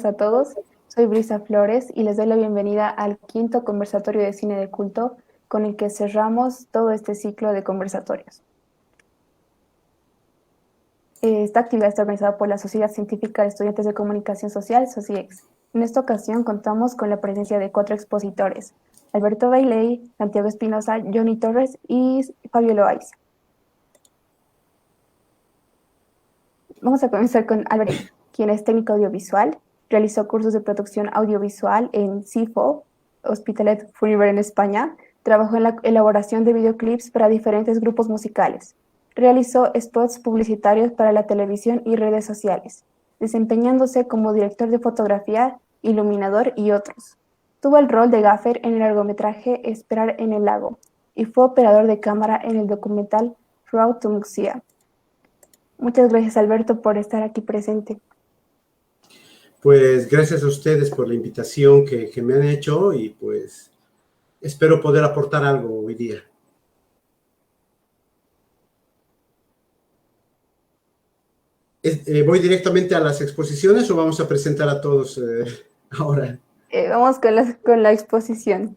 A todos, soy Brisa Flores y les doy la bienvenida al quinto conversatorio de cine de culto con el que cerramos todo este ciclo de conversatorios. Esta actividad está organizada por la Sociedad Científica de Estudiantes de Comunicación Social, SOCIEX. En esta ocasión contamos con la presencia de 4 expositores: Alberto Bailey, Santiago Espinosa, Johnny Torres y Fabio Loaiza. Vamos a comenzar con Alberto, quien es técnico audiovisual, realizó cursos de producción audiovisual en CIFO, Hospitalet Funiver en España, trabajó en la elaboración de videoclips para diferentes grupos musicales, realizó spots publicitarios para la televisión y redes sociales, desempeñándose como director de fotografía, iluminador y otros. Tuvo el rol de gaffer en el largometraje Esperar en el lago y fue operador de cámara en el documental Road to Muxia. Muchas gracias, Alberto, por estar aquí presente. Pues gracias a ustedes por la invitación que me han hecho y pues espero poder aportar algo hoy día. ¿Voy directamente a las exposiciones o vamos a presentar a todos ahora? Vamos con la exposición.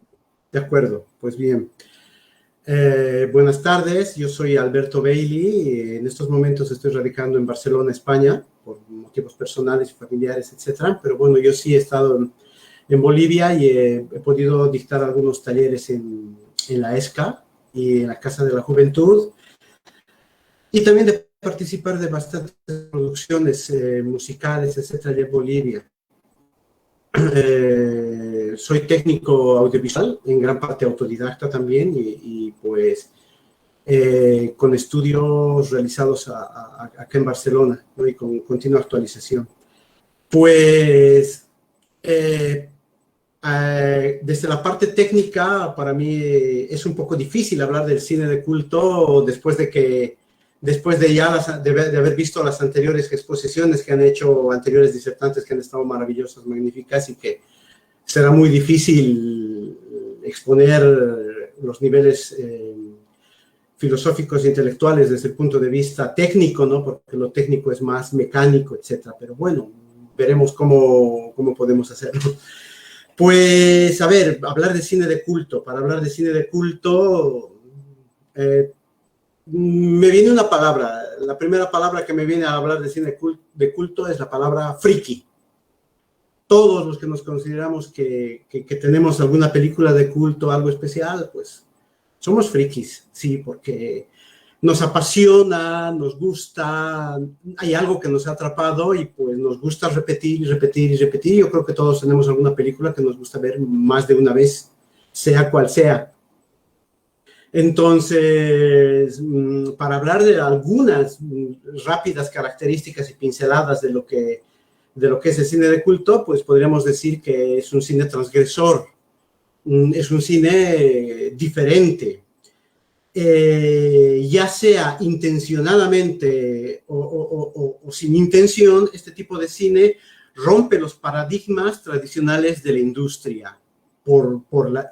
De acuerdo, pues bien. Buenas tardes, yo soy Alberto Bailey. En estos momentos estoy radicando en Barcelona, España, por motivos personales y familiares, etcétera. Pero bueno, yo sí he estado en Bolivia y he podido dictar algunos talleres en la ESCA y en la Casa de la Juventud, y también de participar de bastantes producciones musicales, etcétera, de Bolivia. Soy técnico audiovisual, en gran parte autodidacta también, y pues con estudios realizados acá en Barcelona, ¿no? Y con continua actualización. Pues desde la parte técnica, para mí es un poco difícil hablar del cine de culto después de haber visto las anteriores exposiciones que han hecho anteriores disertantes, que han estado maravillosas, magníficas, y que será muy difícil exponer los niveles filosóficos e intelectuales desde el punto de vista técnico, ¿no? Porque lo técnico es más mecánico, etcétera. Pero bueno, veremos cómo podemos hacerlo. Pues, a ver, hablar de cine de culto. Para hablar de cine de culto, me viene una palabra. La primera palabra que me viene a hablar de cine de culto es la palabra friki. Todos los que nos consideramos que tenemos alguna película de culto, algo especial, pues somos frikis, sí, porque nos apasiona, nos gusta, hay algo que nos ha atrapado y pues nos gusta repetir y repetir y repetir. Yo creo que todos tenemos alguna película que nos gusta ver más de una vez, sea cual sea. Entonces, para hablar de algunas rápidas características y pinceladas de lo que es el cine de culto, pues podríamos decir que es un cine transgresor, es un cine diferente. Ya sea intencionadamente o sin intención, este tipo de cine rompe los paradigmas tradicionales de la industria por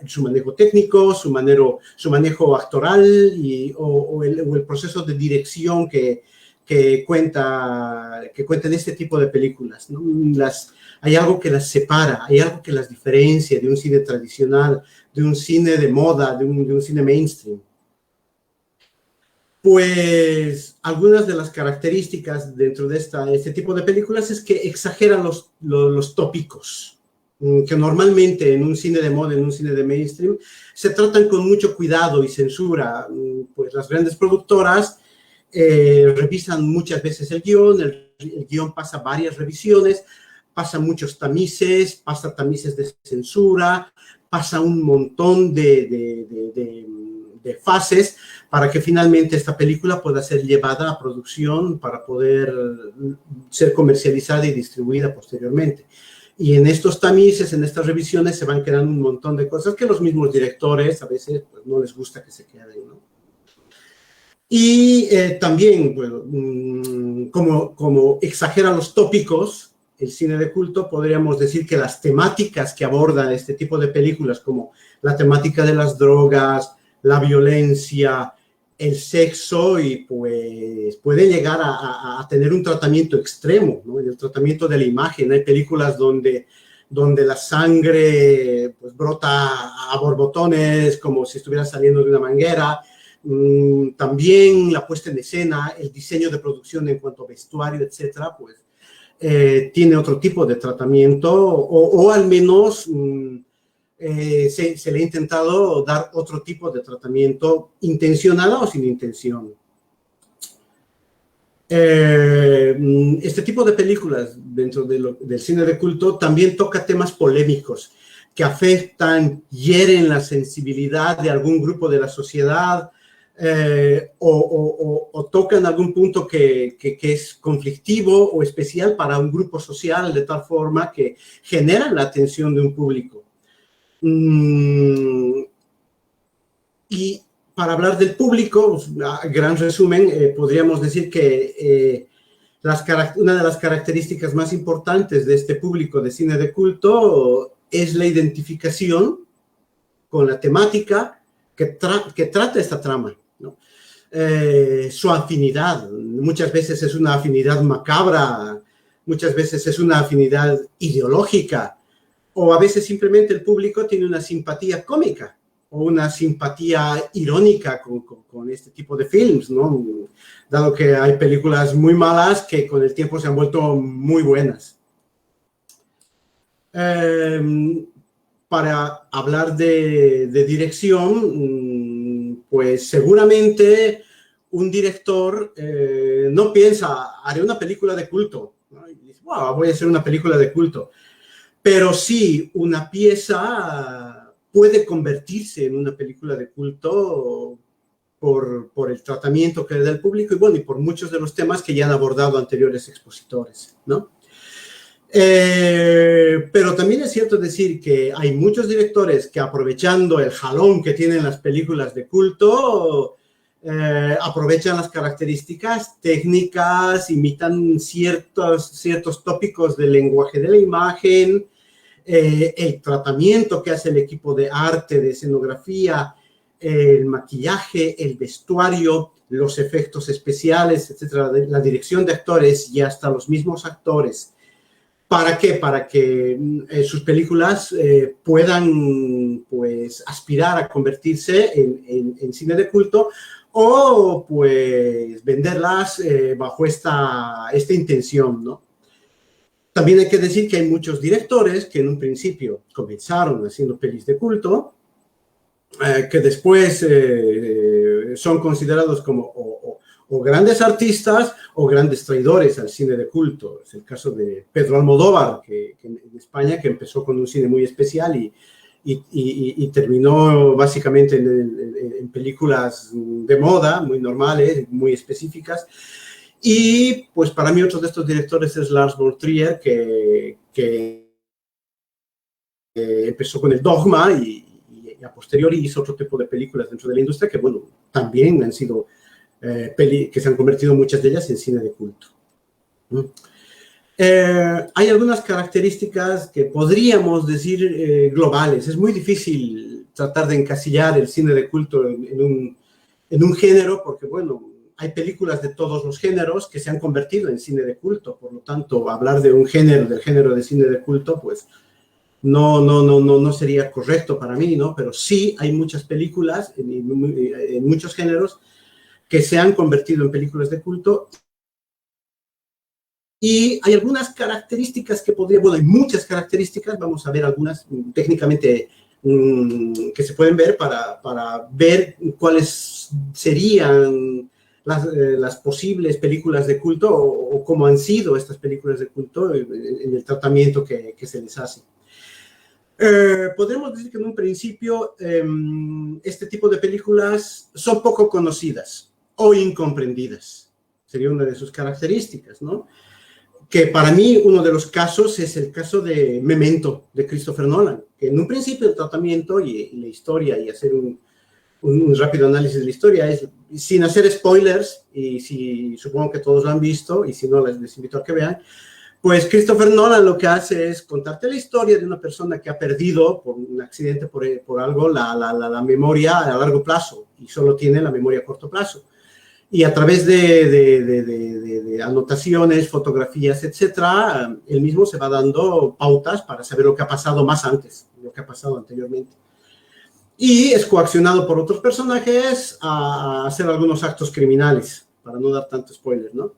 su manejo técnico, su manejo actoral o el proceso de dirección que cuenta en este tipo de películas, ¿no? Hay algo que las separa, hay algo que las diferencia de un cine tradicional, de un cine de moda, de un cine mainstream. Pues algunas de las características dentro de este tipo de películas es que exageran los tópicos, que normalmente en un cine de moda, en un cine de mainstream, se tratan con mucho cuidado y censura. Pues las grandes productoras revisan muchas veces el guión, el guión pasa varias revisiones, pasa muchos tamices, pasa tamices de censura, pasa un montón de fases para que finalmente esta película pueda ser llevada a producción para poder ser comercializada y distribuida posteriormente. Y en estos tamices, en estas revisiones, se van quedando un montón de cosas que los mismos directores a veces pues, no les gusta que se queden, ¿no? Y también, bueno, como exagera los tópicos, el cine de culto, podríamos decir que las temáticas que abordan este tipo de películas, como la temática de las drogas, la violencia, el sexo, y pues puede llegar a tener un tratamiento extremo, ¿no? El tratamiento de la imagen. Hay películas donde la sangre pues, brota a borbotones, como si estuviera saliendo de una manguera. También la puesta en escena, el diseño de producción en cuanto a vestuario, etcétera, pues tiene otro tipo de tratamiento, o al menos se le ha intentado dar otro tipo de tratamiento, intencionado o sin intención. Este tipo de películas dentro del cine de culto también toca temas polémicos que afectan, hieren la sensibilidad de algún grupo de la sociedad, o tocan algún punto que es conflictivo o especial para un grupo social, de tal forma que generan la atención de un público. Y para hablar del público, a gran resumen, podríamos decir que una de las características más importantes de este público de cine de culto es la identificación con la temática que trata esta trama, ¿no? Su afinidad, muchas veces es una afinidad macabra, muchas veces es una afinidad ideológica, o a veces simplemente el público tiene una simpatía cómica o una simpatía irónica con este tipo de films, ¿no? Dado que hay películas muy malas que con el tiempo se han vuelto muy buenas. Para hablar de dirección, pues seguramente un director no piensa, haré una película de culto, ¿no? Y dice, wow, voy a hacer una película de culto. Pero sí, una pieza puede convertirse en una película de culto por el tratamiento que le da el público y, bueno, y por muchos de los temas que ya han abordado anteriores expositores, ¿no? Pero también es cierto decir que hay muchos directores que, aprovechando el jalón que tienen las películas de culto, aprovechan las características técnicas, imitan ciertos tópicos del lenguaje de la imagen, el tratamiento que hace el equipo de arte, de escenografía, el maquillaje, el vestuario, los efectos especiales, etcétera, la dirección de actores y hasta los mismos actores. ¿Para qué? Para que sus películas puedan, pues, aspirar a convertirse en cine de culto o, pues, venderlas bajo esta intención, ¿no? También hay que decir que hay muchos directores que en un principio comenzaron haciendo pelis de culto, que después son considerados como o grandes artistas o grandes traidores al cine de culto. Es el caso de Pedro Almodóvar, que en España, que empezó con un cine muy especial y terminó básicamente en películas de moda, muy normales, muy específicas. Y pues para mí otro de estos directores es Lars von Trier, que empezó con el Dogma y a posteriori hizo otro tipo de películas dentro de la industria que, bueno, también han sido que se han convertido muchas de ellas en cine de culto. Hay algunas características que podríamos decir globales. Es muy difícil tratar de encasillar el cine de culto en un género, porque, bueno, hay películas de todos los géneros que se han convertido en cine de culto. Por lo tanto, hablar de un género, del género de cine de culto, pues no sería correcto para mí, ¿no? Pero sí hay muchas películas en muchos géneros que se han convertido en películas de culto. Y hay algunas características que bueno, hay muchas características, vamos a ver algunas técnicamente que se pueden ver para ver cuáles serían las posibles películas de culto o cómo han sido estas películas de culto en el tratamiento que se les hace. Podemos decir que en un principio este tipo de películas son poco conocidas o incomprendidas. Sería una de sus características, ¿no? Que para mí uno de los casos es el caso de Memento, de Christopher Nolan, que en un principio el tratamiento y la historia, y hacer un rápido análisis de la historia, es sin hacer spoilers, y supongo que todos lo han visto, y si no, les invito a que vean. Pues Christopher Nolan lo que hace es contarte la historia de una persona que ha perdido por un accidente, por algo, la memoria a largo plazo y solo tiene la memoria a corto plazo. Y a través de anotaciones, fotografías, etcétera, él mismo se va dando pautas para saber lo que ha pasado más antes, lo que ha pasado anteriormente. Y es coaccionado por otros personajes a hacer algunos actos criminales, para no dar tanto spoiler, ¿no?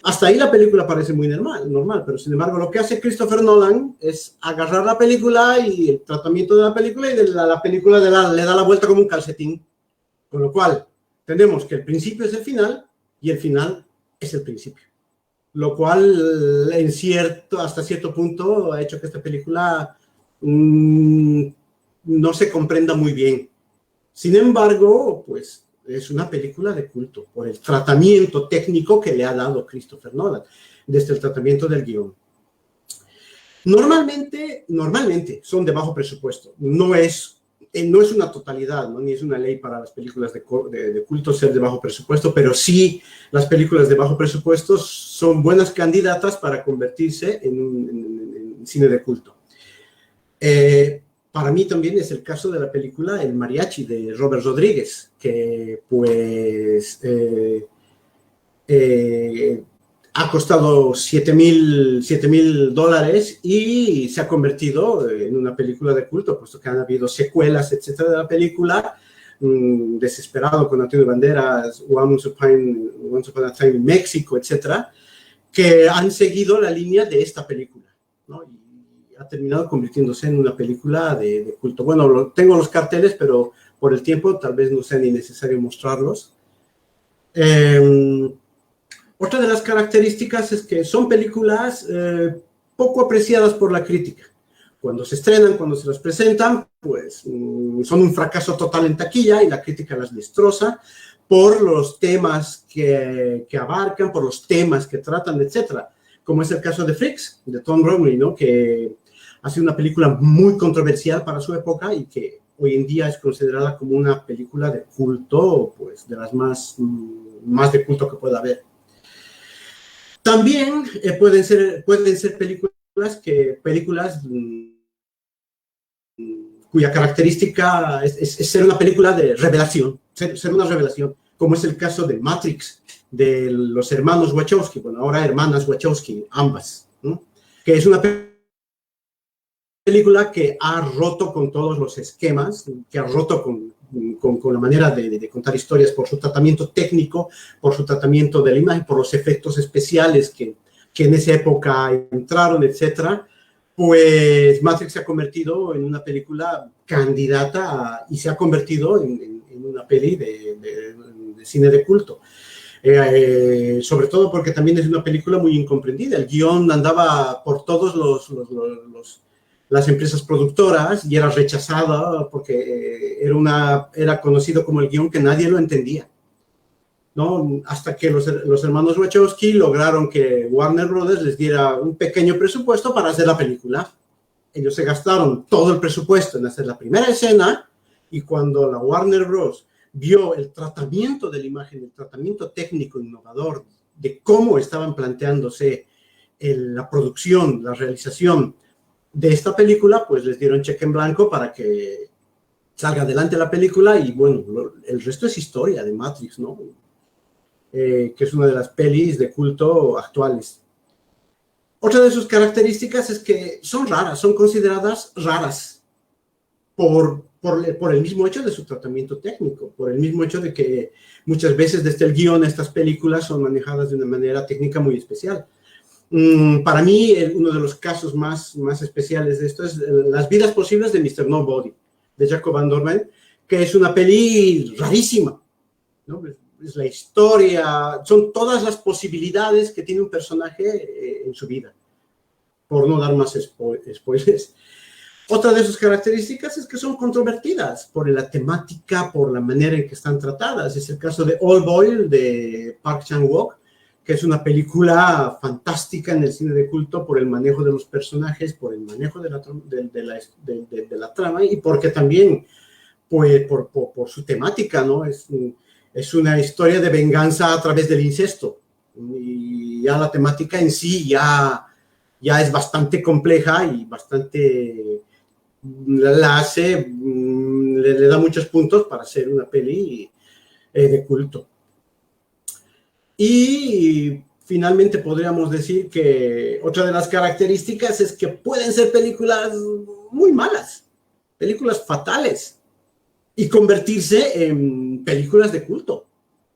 Hasta ahí la película parece muy normal, pero sin embargo lo que hace Christopher Nolan es agarrar la película y el tratamiento de la película y la película le da la vuelta como un calcetín. Con lo cual, tenemos que el principio es el final y el final es el principio. Lo cual, hasta cierto punto, ha hecho que esta película no se comprenda muy bien. Sin embargo, pues es una película de culto por el tratamiento técnico que le ha dado Christopher Nolan, desde el tratamiento del guión. Normalmente son de bajo presupuesto. No es una totalidad, ¿no? Ni es una ley para las películas de culto ser de bajo presupuesto, pero sí las películas de bajo presupuesto son buenas candidatas para convertirse en cine de culto. Para mí también es el caso de la película El Mariachi de Robert Rodríguez, que pues Ha costado $7,000 y se ha convertido en una película de culto, puesto que han habido secuelas, etcétera, de la película. Desesperado con Antonio Banderas, Once Upon a Time in México, etcétera, que han seguido la línea de esta película, ¿no? Y ha terminado convirtiéndose en una película de culto. Bueno, tengo los carteles, pero por el tiempo tal vez no sea ni necesario mostrarlos. Otra de las características es que son películas poco apreciadas por la crítica. Cuando se estrenan, cuando se las presentan, pues son un fracaso total en taquilla y la crítica las destroza por los temas que abarcan, por los temas que tratan, etcétera. Como es el caso de Freaks, de Tom Bromley, ¿no? Que ha sido una película muy controversial para su época y que hoy en día es considerada como una película de culto, pues de las más de culto que pueda haber. También pueden ser películas cuya característica es ser una película de revelación, ser una revelación, como es el caso de Matrix, de los hermanos Wachowski, bueno, ahora hermanas Wachowski, ambas, ¿no? Que es una película que ha roto con todos los esquemas, que ha roto con la manera de contar historias por su tratamiento técnico, por su tratamiento de la imagen, por los efectos especiales que en esa época entraron, etcétera. Pues Matrix se ha convertido en una película candidata y se ha convertido en una peli de cine de culto. Sobre todo porque también es una película muy incomprendida. El guión andaba por todos las empresas productoras y era rechazada porque era conocido como el guión que nadie lo entendía, ¿no? Hasta que los hermanos Wachowski lograron que Warner Brothers les diera un pequeño presupuesto para hacer la película. Ellos se gastaron todo el presupuesto en hacer la primera escena y cuando la Warner Bros. Vio el tratamiento de la imagen, el tratamiento técnico innovador de cómo estaban planteándose la producción, la realización de esta película, pues les dieron cheque en blanco para que salga adelante la película y bueno, el resto es historia de Matrix, ¿no? Que es una de las pelis de culto actuales. Otra de sus características es que son raras, son consideradas raras por el mismo hecho de su tratamiento técnico, por el mismo hecho de que muchas veces desde el guión estas películas son manejadas de una manera técnica muy especial. Para mí, uno de los casos más especiales de esto es Las vidas posibles de Mr. Nobody, de Jacob Van Dormael, que es una peli rarísima, ¿no? Es la historia, son todas las posibilidades que tiene un personaje en su vida, por no dar más spoilers. Otra de sus características es que son controvertidas por la temática, por la manera en que están tratadas. Es el caso de Old Boy, de Park Chan-wook, que es una película fantástica en el cine de culto por el manejo de los personajes, por el manejo de la trama y porque también pues, por su temática, ¿no? Es una historia de venganza a través del incesto y ya la temática en sí ya es bastante compleja y bastante la hace, le da muchos puntos para ser una peli de culto. Y finalmente podríamos decir que otra de las características es que pueden ser películas muy malas, películas fatales, y convertirse en películas de culto,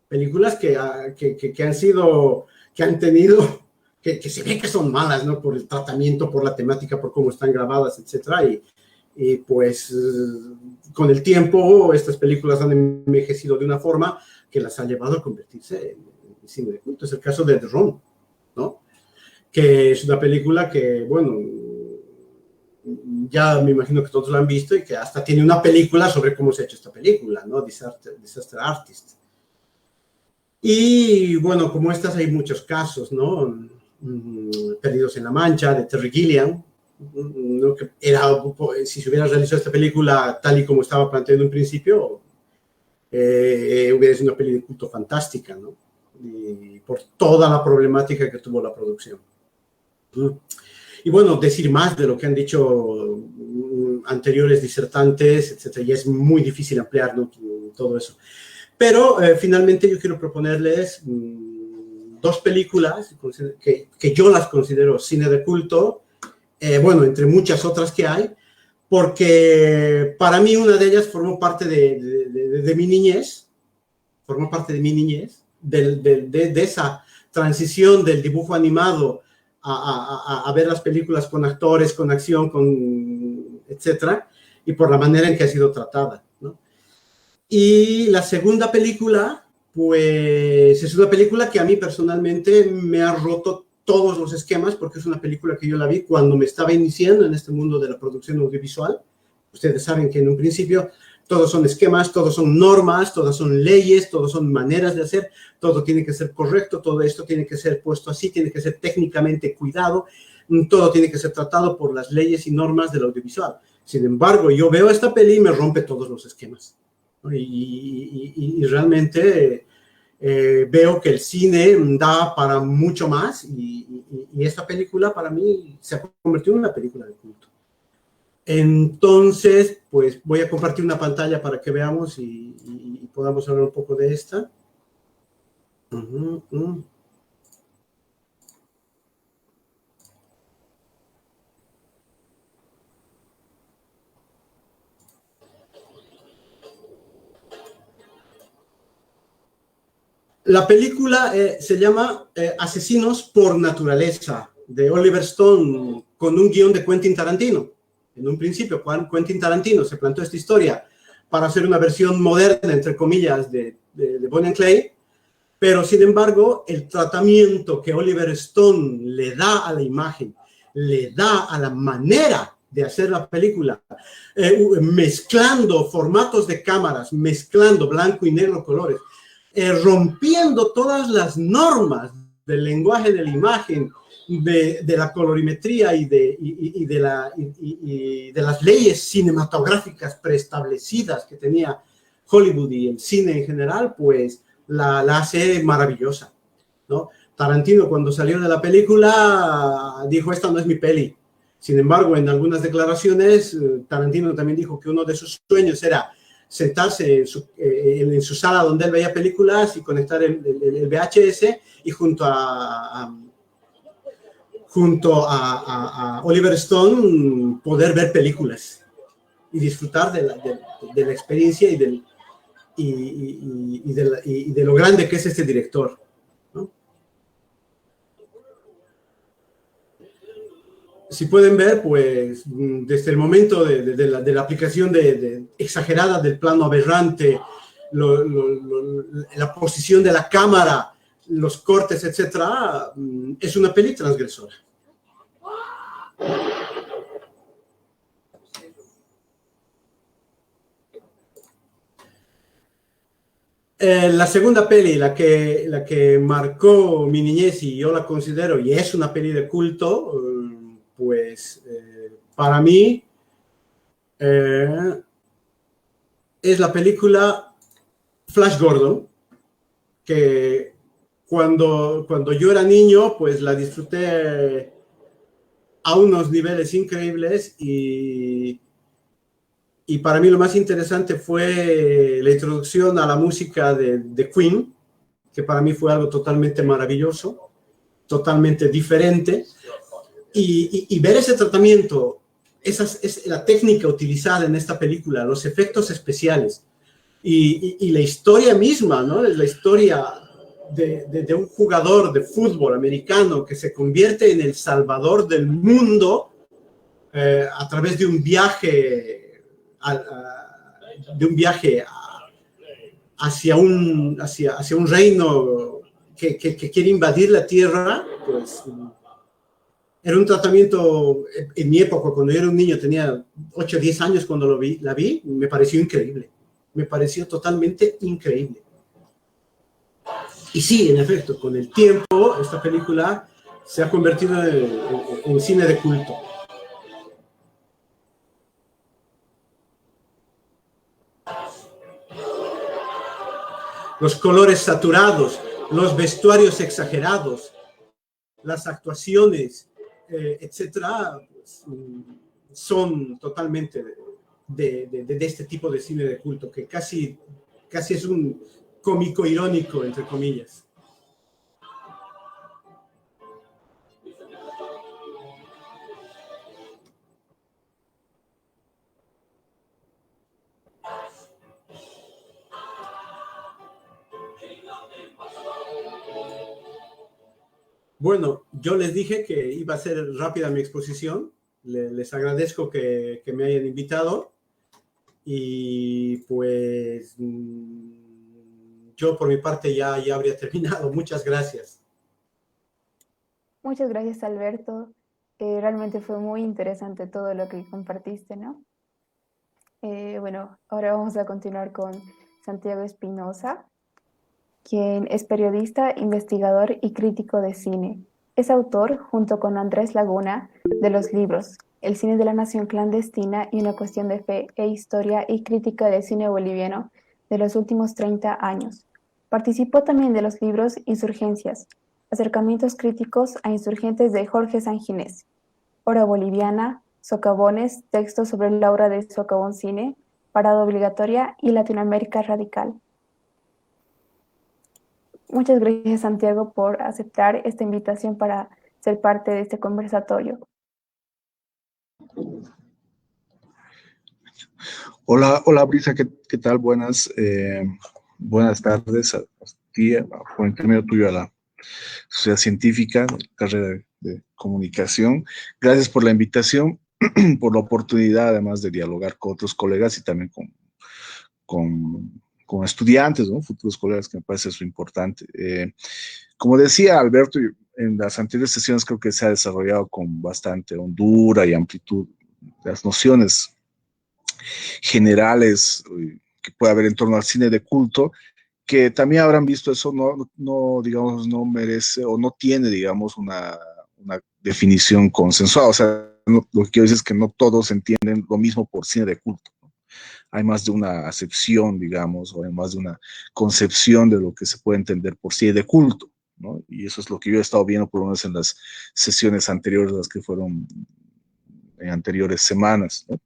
películas que han tenido, que se ve que son malas, ¿no? Por el tratamiento, por la temática, por cómo están grabadas, etcétera, y pues con el tiempo estas películas han envejecido de una forma que las ha llevado a convertirse en cine de culto. Es el caso de The Room, ¿no? Que es una película que, bueno, ya me imagino que todos la han visto y que hasta tiene una película sobre cómo se ha hecho esta película, ¿no? Disaster Artist. Y, bueno, como estas hay muchos casos, ¿no? Perdidos en la Mancha, de Terry Gilliam, ¿no? Que si se hubiera realizado esta película tal y como estaba planteando en principio, hubiera sido una peli de culto fantástica, ¿no? Y por toda la problemática que tuvo la producción. Y bueno, decir más de lo que han dicho anteriores disertantes, etcétera, y es muy difícil ampliar, ¿no? Todo eso. Pero finalmente yo quiero proponerles dos películas que yo las considero cine de culto, bueno, entre muchas otras que hay, porque para mí una de ellas formó parte de mi niñez, de esa transición del dibujo animado a ver las películas con actores, con acción, etcétera, y por la manera en que ha sido tratada, ¿no? Y la segunda película, pues es una película que a mí personalmente me ha roto todos los esquemas, porque es una película que yo la vi cuando me estaba iniciando en este mundo de la producción audiovisual. Ustedes saben que en un principio todos son esquemas, todos son normas, todas son leyes, todos son maneras de hacer, todo tiene que ser correcto, todo esto tiene que ser puesto así, tiene que ser técnicamente cuidado, todo tiene que ser tratado por las leyes y normas del audiovisual. Sin embargo, yo veo esta peli y me rompe todos los esquemas, ¿no? Y realmente veo que el cine da para mucho más y esta película para mí se ha convertido en una película de culto. Entonces, pues voy a compartir una pantalla para que veamos y podamos hablar un poco de esta. La película se llama Asesinos por Naturaleza, de Oliver Stone, con un guión de Quentin Tarantino. En un principio, Quentin Tarantino se planteó esta historia para hacer una versión moderna, entre comillas, de Bonnie and Clyde, pero sin embargo, el tratamiento que Oliver Stone le da a la imagen, le da a la manera de hacer la película, mezclando formatos de cámaras, mezclando blanco y negro colores, rompiendo todas las normas del lenguaje de la imagen, de la colorimetría y de las leyes cinematográficas preestablecidas que tenía Hollywood y el cine en general, pues la hace maravillosa, ¿no? Tarantino, cuando salió de la película, dijo: esta no es mi peli. Sin embargo, en algunas declaraciones, Tarantino también dijo que uno de sus sueños era sentarse en su sala donde él veía películas y conectar el VHS y junto a Oliver Stone poder ver películas y disfrutar de la experiencia y de lo grande que es este director, ¿no? Si pueden ver, pues desde el momento de la aplicación exagerada del plano aberrante, la posición de la cámara, los cortes, etcétera, es una peli transgresora. La segunda peli, la que marcó mi niñez y yo la considero, y es una peli de culto, pues para mí es la película Flash Gordon, que cuando yo era niño, pues la disfruté a unos niveles increíbles y para mí lo más interesante fue la introducción a la música de Queen, que para mí fue algo totalmente maravilloso, totalmente diferente, y ver ese tratamiento, la técnica utilizada en esta película, los efectos especiales y la historia misma, ¿no? La historia de un jugador de fútbol americano que se convierte en el salvador del mundo a través de un viaje hacia un reino que quiere invadir la tierra, pues era un tratamiento. En mi época, cuando yo era un niño, tenía 8 o 10 años cuando la vi, me pareció increíble, me pareció totalmente increíble. Y sí, en efecto, con el tiempo, esta película se ha convertido en cine de culto. Los colores saturados, los vestuarios exagerados, las actuaciones, etcétera, pues, son totalmente de este tipo de cine de culto, que casi es un cómico irónico, entre comillas. Bueno, yo les dije que iba a ser rápida mi exposición. Les agradezco que me hayan invitado y pues yo por mi parte ya habría terminado. Muchas gracias. Muchas gracias, Alberto. Realmente fue muy interesante todo lo que compartiste, ¿no? Bueno, ahora vamos a continuar con Santiago Espinosa, quien es periodista, investigador y crítico de cine. Es autor, junto con Andrés Laguna, de los libros El cine de la nación clandestina y una cuestión de fe e historia y crítica del cine boliviano de los últimos 30 años. Participó también de los libros Insurgencias, acercamientos críticos a insurgentes de Jorge Sanginés, Hora Boliviana, Socavones, textos sobre la obra de Socavón Cine, Parada Obligatoria y Latinoamérica Radical. Muchas gracias, Santiago, por aceptar esta invitación para ser parte de este conversatorio. Hola, hola Brisa, ¿qué tal? Buenas tardes a ti, por intermedio tuyo a la Sociedad Científica, carrera de Comunicación. Gracias por la invitación, por la oportunidad además de dialogar con otros colegas y también con estudiantes, ¿no? Futuros colegas, que me parece eso importante. Como decía Alberto, en las anteriores sesiones creo que se ha desarrollado con bastante hondura y amplitud las nociones generales que puede haber en torno al cine de culto, que también habrán visto eso, digamos, no merece o no tiene, digamos, una definición consensuada. O sea, lo que quiero decir es que no todos entienden lo mismo por cine de culto. Hay más de una acepción, digamos, o hay más de una concepción de lo que se puede entender por cine de culto, ¿no? Y eso es lo que yo he estado viendo, por lo menos en las sesiones anteriores, las que fueron en anteriores semanas, ¿no?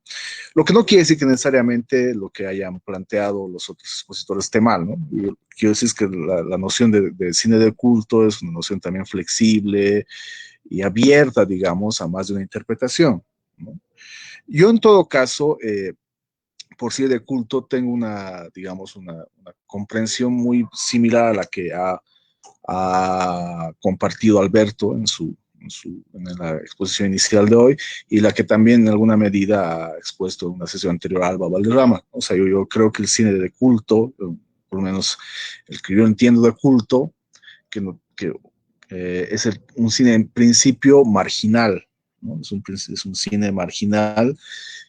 Lo que no quiere decir que necesariamente lo que hayan planteado los otros expositores esté mal, ¿no? Y quiero decir es que la noción de cine de culto es una noción también flexible y abierta, digamos, a más de una interpretación, ¿no? Yo en todo caso, por cine de culto, tengo digamos, una comprensión muy similar a la que ha compartido Alberto en la exposición inicial de hoy, y la que también en alguna medida ha expuesto en una sesión anterior a Alba Valderrama. O sea, yo creo que el cine de culto, por lo menos el que yo entiendo de culto, que es un cine en principio marginal, ¿no? Es un cine marginal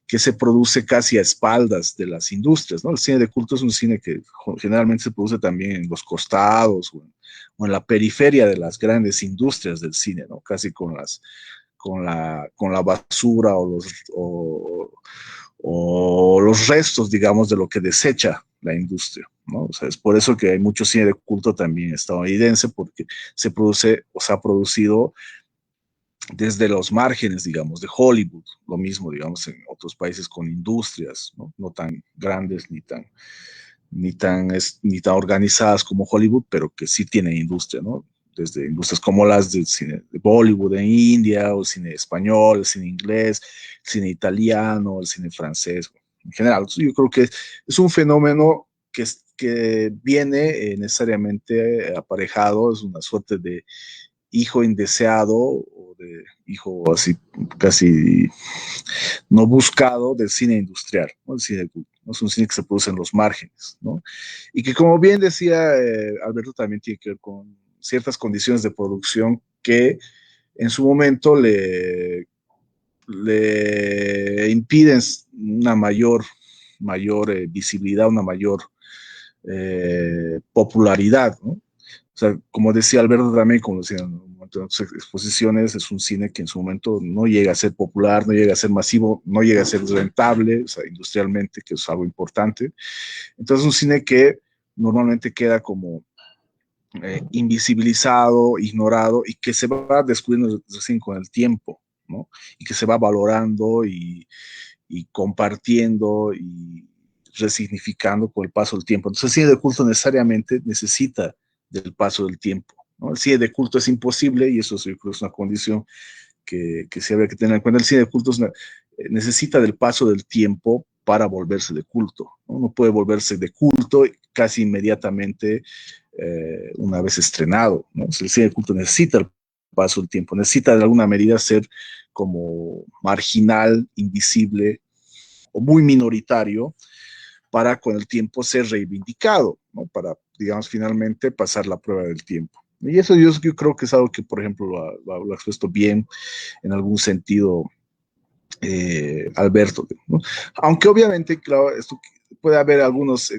que se produce casi a espaldas de las industrias, ¿no? El cine de culto es un cine que generalmente se produce también en los costados o en la periferia de las grandes industrias del cine, ¿no? Casi con la basura o los restos, digamos, de lo que desecha la industria, ¿no? O sea, es por eso que hay mucho cine de culto también estadounidense, porque se produce o se ha producido desde los márgenes, digamos, de Hollywood, lo mismo, digamos, en otros países con industrias, ¿no? No tan grandes ni tan organizadas como Hollywood, pero que sí tienen industria, ¿no? Desde industrias como las del cine de Bollywood en India, o el cine español, el cine inglés, el cine italiano, el cine francés, en general. Yo creo que es un fenómeno que viene necesariamente aparejado, es una suerte de hijo indeseado o de hijo así casi no buscado del cine industrial, ¿no? El cine culto, ¿no? Es un cine que se produce en los márgenes, ¿no? Y que, como bien decía Alberto, también tiene que ver con ciertas condiciones de producción que en su momento le impiden una mayor visibilidad, una mayor popularidad, ¿no? O sea, como decía Alberto también, como decía en otras exposiciones, es un cine que en su momento no llega a ser popular, no llega a ser masivo, no llega a ser rentable, o sea, industrialmente, que es algo importante. Entonces, es un cine que normalmente queda como invisibilizado, ignorado, y que se va descubriendo recién con el tiempo, ¿no? Y que se va valorando y compartiendo y resignificando con el paso del tiempo. Entonces, el cine de culto necesariamente necesita del paso del tiempo, ¿no? El cine de culto es imposible, y eso yo creo es una condición que sí habría que tener en cuenta. El cine de culto necesita del paso del tiempo para volverse de culto, ¿no? No puede volverse de culto casi inmediatamente una vez estrenado, ¿no? El cine de culto necesita el paso del tiempo. Necesita de alguna medida ser como marginal, invisible o muy minoritario para con el tiempo ser reivindicado, ¿no? Para, digamos, finalmente pasar la prueba del tiempo. Y eso yo creo que es algo que, por ejemplo, lo ha expuesto bien en algún sentido Alberto, ¿no? Aunque obviamente, claro, esto puede haber algunos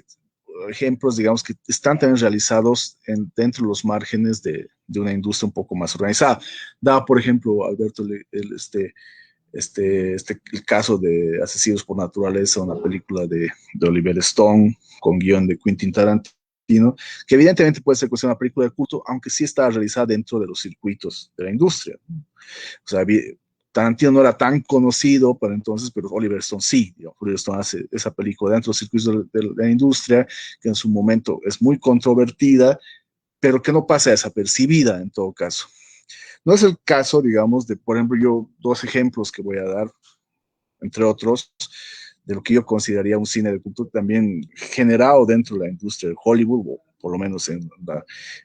ejemplos, digamos, que están también realizados dentro de los márgenes de una industria un poco más organizada. Da, por ejemplo, Alberto, el caso de Asesinos por Naturaleza, una película de Oliver Stone con guión de Quentin Tarantino, que evidentemente puede ser cuestión de una película de culto, aunque sí está realizada dentro de los circuitos de la industria. O sea, Tarantino no era tan conocido para entonces, pero Oliver Stone sí. Digamos, Oliver Stone hace esa película dentro de los circuitos de la industria, que en su momento es muy controvertida, pero que no pasa desapercibida en todo caso. No es el caso, digamos, de, por ejemplo, yo dos ejemplos que voy a dar, entre otros, de lo que yo consideraría un cine de cultura también generado dentro de la industria de Hollywood, o por lo menos en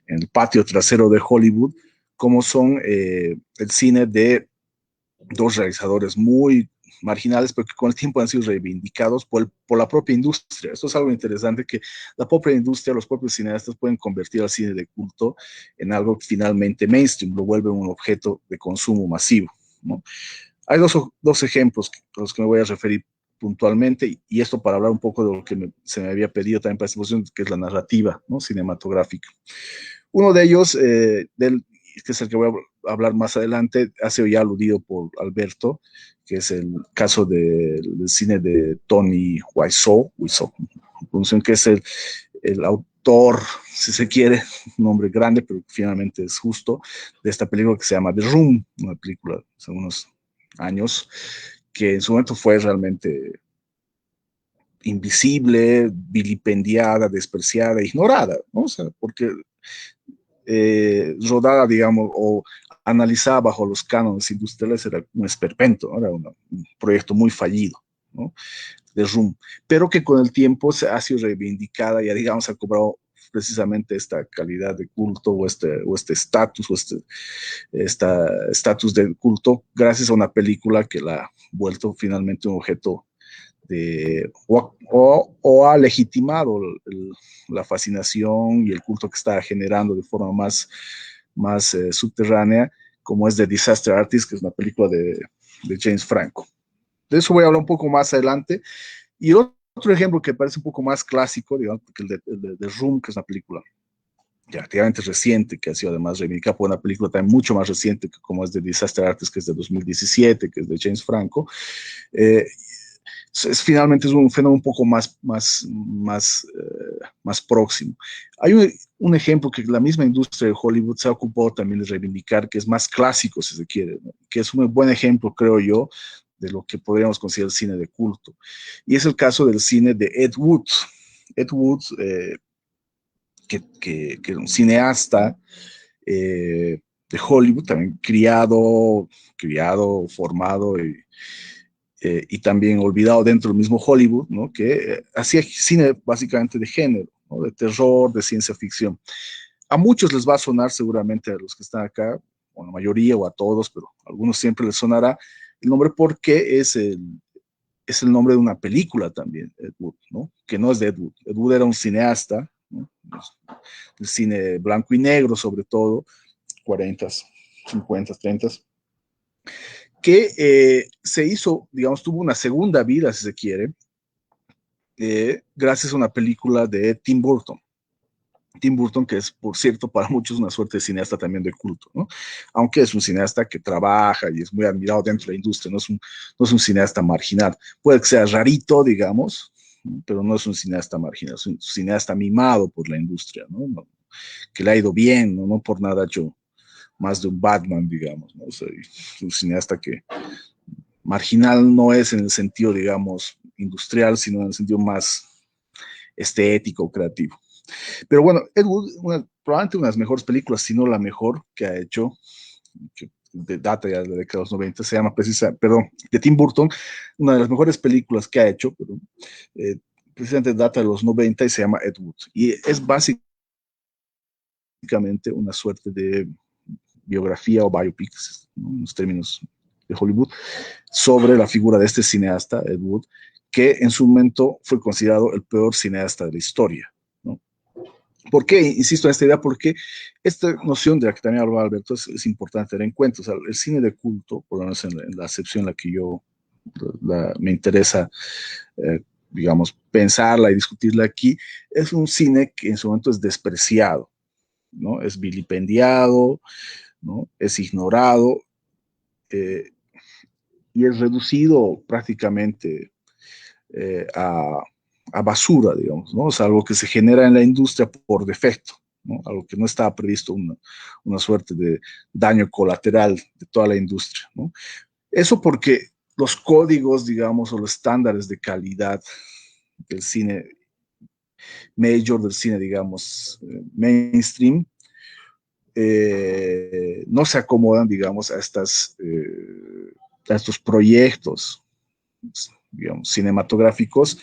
el patio trasero de Hollywood, como son el cine de dos realizadores muy marginales, pero que con el tiempo han sido reivindicados por la propia industria. Esto es algo interesante, que la propia industria, los propios cineastas pueden convertir al cine de culto en algo finalmente mainstream, lo vuelve un objeto de consumo masivo, ¿no? Hay dos ejemplos a los que me voy a referir puntualmente, y esto para hablar un poco de lo que se me había pedido también para esta exposición, que es la narrativa, ¿no?, cinematográfica. Uno de ellos, que es el que voy a hablar más adelante, ha sido ya aludido por Alberto, que es el caso del cine de Tony Wiseau, que es el autor, si se quiere, un nombre grande, pero finalmente es justo, de esta película que se llama The Room, una película hace unos años, que en su momento fue realmente invisible, vilipendiada, despreciada, ignorada, ¿no? O sea, porque rodada, digamos, o analizada bajo los cánones industriales era un esperpento, ¿no? Era un proyecto muy fallido, ¿no?, de Room, pero que con el tiempo se ha sido reivindicada y, digamos, ha cobrado precisamente esta calidad de culto o este estatus estatus de culto gracias a una película que la ha vuelto finalmente un objeto o ha legitimado la fascinación y el culto que está generando de forma más subterránea, como es The Disaster Artist, que es una película de James Franco. De eso voy a hablar un poco más adelante. Y otro ejemplo que parece un poco más clásico, digamos, que el de Room, que es una película ya relativamente reciente, que ha sido además reivindicada por una película también mucho más reciente, como es The Disaster Artist, que es de 2017, que es de James Franco. Finalmente es un fenómeno un poco más próximo. Hay un ejemplo que la misma industria de Hollywood se ha ocupado también de reivindicar, que es más clásico, si se quiere, ¿no?, que es un buen ejemplo, creo yo, de lo que podríamos considerar el cine de culto. Y es el caso del cine de Ed Wood. Ed Wood, que es un cineasta de Hollywood, también criado, formado y también olvidado dentro del mismo Hollywood, ¿no?, que hacía cine básicamente de género, ¿no?, de terror, de ciencia ficción. A muchos les va a sonar, seguramente a los que están acá, o a la mayoría o a todos, pero a algunos siempre les sonará el nombre porque es el nombre de una película también, Ed Wood, ¿no?, que no es de Ed Wood. Ed Wood era un cineasta, ¿no?, el cine blanco y negro sobre todo, 40, 50, 30, que se hizo, digamos, tuvo una segunda vida, si se quiere, gracias a una película de Tim Burton. Tim Burton, que es, por cierto, para muchos una suerte de cineasta también de culto, ¿no?, aunque es un cineasta que trabaja y es muy admirado dentro de la industria, no es un cineasta marginal. Puede que sea rarito, digamos, ¿no?, pero no es un cineasta marginal, es un cineasta mimado por la industria, ¿no? Que le ha ido bien, ¿no? No por nada yo más de un Batman, digamos, ¿no? O sea, es un cineasta que marginal no es en el sentido, digamos, industrial, sino en el sentido más estético, creativo. Pero bueno, Ed Wood, probablemente una de las mejores películas, si no la mejor que ha hecho, que de data ya de la década de los 90, se llama de Tim Burton, una de las mejores películas que ha hecho, pero precisamente data de los 90 y se llama Ed Wood. Y es básicamente una suerte de biografía o biopics, ¿no?, en los términos de Hollywood, sobre la figura de este cineasta, Ed Wood, que en su momento fue considerado el peor cineasta de la historia, ¿no? ¿Por qué insisto en esta idea? Porque esta noción de la que también hablaba Alberto es importante tener en cuenta. O sea, el cine de culto, por lo menos en la acepción en la que yo me interesa, digamos, pensarla y discutirla aquí, es un cine que en su momento es despreciado, ¿no? Es vilipendiado, ¿no? Es ignorado, y es reducido prácticamente a basura, digamos, ¿no? O sea, algo que se genera en la industria por defecto, ¿no? Algo que no estaba previsto, una suerte de daño colateral de toda la industria, ¿no? Eso porque los códigos, digamos, o los estándares de calidad del cine major, del cine, digamos, mainstream, no se acomodan, digamos, a estos proyectos, digamos, cinematográficos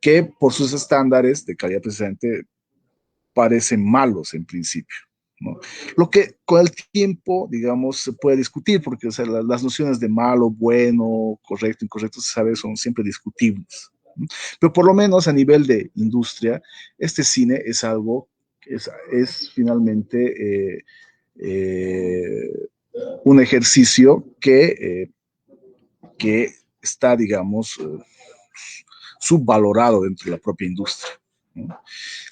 que por sus estándares de calidad precisamente parecen malos en principio, ¿no? Lo que con el tiempo, digamos, se puede discutir, porque, o sea, las nociones de malo, bueno, correcto, incorrecto, se sabe, son siempre discutibles, ¿no? Pero por lo menos a nivel de industria, este cine es algo, es finalmente un ejercicio que está, digamos, subvalorado dentro de la propia industria, ¿no?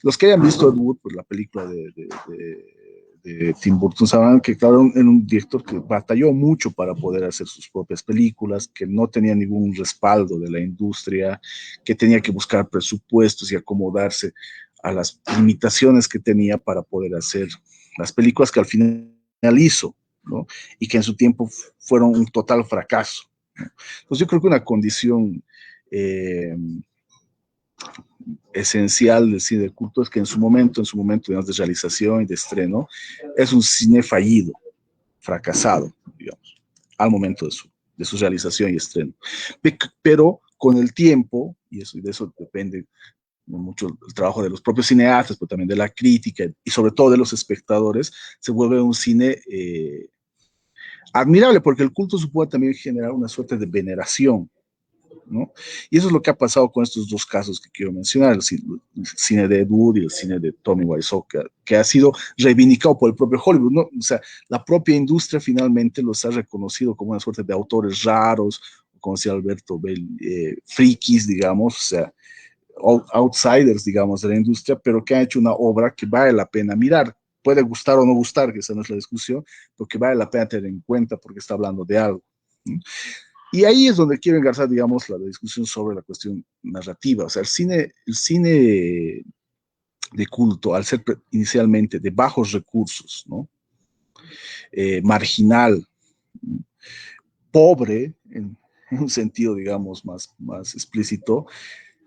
Los que hayan visto Ed Wood, pues la película de Tim Burton, sabrán que, claro, en un director que batalló mucho para poder hacer sus propias películas, que no tenía ningún respaldo de la industria, que tenía que buscar presupuestos y acomodarse a las limitaciones que tenía para poder hacer las películas que al final hizo, ¿no? Y que en su tiempo fueron un total fracaso, ¿no? Entonces yo creo que una condición esencial del cine de culto es que en su momento, digamos, de realización y de estreno, es un cine fallido, fracasado, digamos, al momento de su realización y estreno. Pero con el tiempo, y de eso depende mucho el trabajo de los propios cineastas, pero también de la crítica y sobre todo de los espectadores, se vuelve un cine admirable, porque el culto supone también generar una suerte de veneración, ¿no? Y eso es lo que ha pasado con estos dos casos que quiero mencionar, el cine de Ed Wood y el cine de Tommy Wiseau, que ha sido reivindicado por el propio Hollywood, ¿no? O sea, la propia industria finalmente los ha reconocido como una suerte de autores raros, como decía Alberto Bell, frikis, digamos, o sea, outsiders, digamos, de la industria, pero que han hecho una obra que vale la pena mirar. Puede gustar o no gustar, que esa no es la discusión, pero que vale la pena tener en cuenta porque está hablando de algo, ¿no? Y ahí es donde quiero engarzar, digamos, la discusión sobre la cuestión narrativa. O sea, el cine de culto, al ser inicialmente de bajos recursos, ¿no? Marginal, pobre, en un sentido, digamos, más explícito,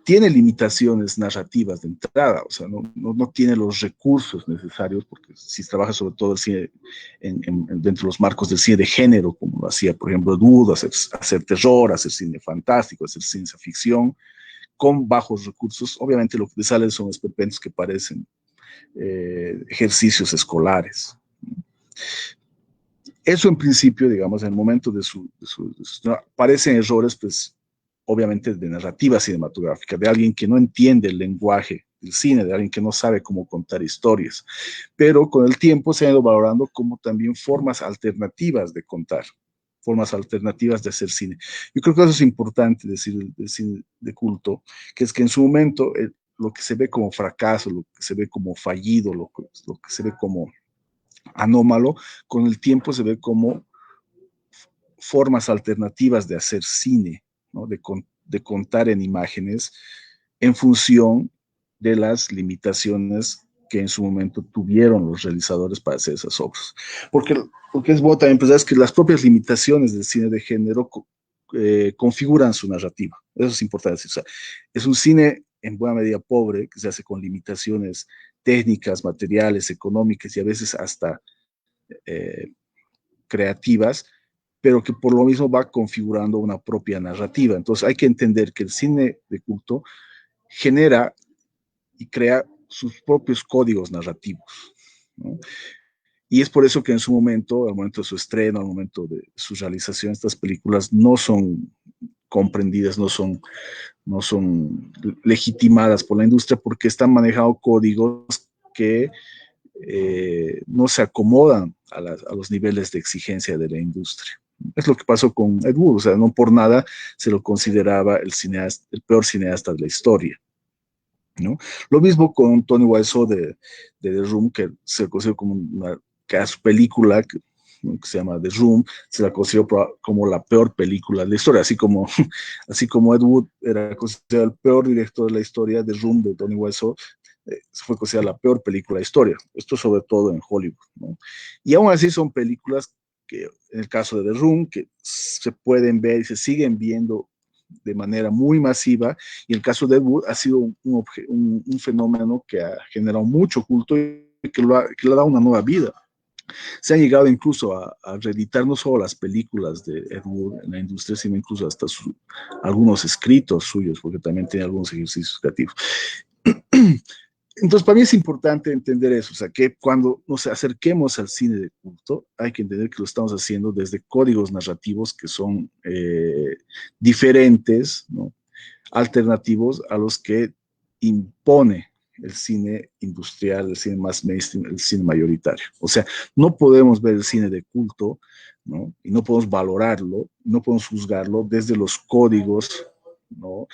tiene limitaciones narrativas de entrada, o sea, no tiene los recursos necesarios, porque si trabaja sobre todo el cine dentro de los marcos del cine de género, como lo hacía, por ejemplo, Dudo, hacer terror, hacer cine fantástico, hacer ciencia ficción, con bajos recursos, obviamente lo que le salen son esperpentos que parecen ejercicios escolares. Eso en principio, digamos, en el momento parecen errores, pues, obviamente de narrativa cinematográfica, de alguien que no entiende el lenguaje del cine, de alguien que no sabe cómo contar historias. Pero con el tiempo se ha ido valorando como también formas alternativas de contar, formas alternativas de hacer cine. Yo creo que eso es importante decir del cine de culto, que es que en su momento lo que se ve como fracaso, lo que se ve como fallido, lo que se ve como anómalo, con el tiempo se ve como formas alternativas de hacer cine, ¿no? De contar en imágenes en función de las limitaciones que en su momento tuvieron los realizadores para hacer esas obras. Porque es bueno también pensar que las propias limitaciones del cine de género configuran su narrativa. Eso es importante decir. O sea, es un cine en buena medida pobre, que se hace con limitaciones técnicas, materiales, económicas y a veces hasta creativas, pero que por lo mismo va configurando una propia narrativa. Entonces hay que entender que el cine de culto genera y crea sus propios códigos narrativos, ¿no? Y es por eso que en su momento, al momento de su estreno, al momento de su realización, estas películas no son comprendidas, no son legitimadas por la industria porque están manejados códigos que no se acomodan a los niveles de exigencia de la industria. Es lo que pasó con Ed Wood, o sea, no por nada se lo consideraba el peor cineasta de la historia, ¿no? Lo mismo con Tony Wiseau de The Room, que se consideró como que a su película, ¿no?, que se llama The Room, se la consideró como la peor película de la historia, así como Ed Wood era considerado el peor director de la historia. The Room de Tony Wiseau fue considerada la peor película de la historia, esto sobre todo en Hollywood, ¿no? Y aún así son películas que, en el caso de The Room, que se pueden ver y se siguen viendo de manera muy masiva, y en el caso de Ed Wood ha sido un fenómeno que ha generado mucho culto y que le ha dado una nueva vida. Se han llegado incluso a reeditar no solo las películas de Ed Wood en la industria, sino incluso hasta algunos escritos suyos, porque también tiene algunos ejercicios creativos. Entonces, para mí es importante entender eso, o sea, que cuando nos acerquemos al cine de culto, hay que entender que lo estamos haciendo desde códigos narrativos que son diferentes, ¿no?, alternativos a los que impone el cine industrial, el cine más mainstream, el cine mayoritario. O sea, no podemos ver el cine de culto, ¿no?, y no podemos valorarlo, no podemos juzgarlo desde los códigos, ¿no?,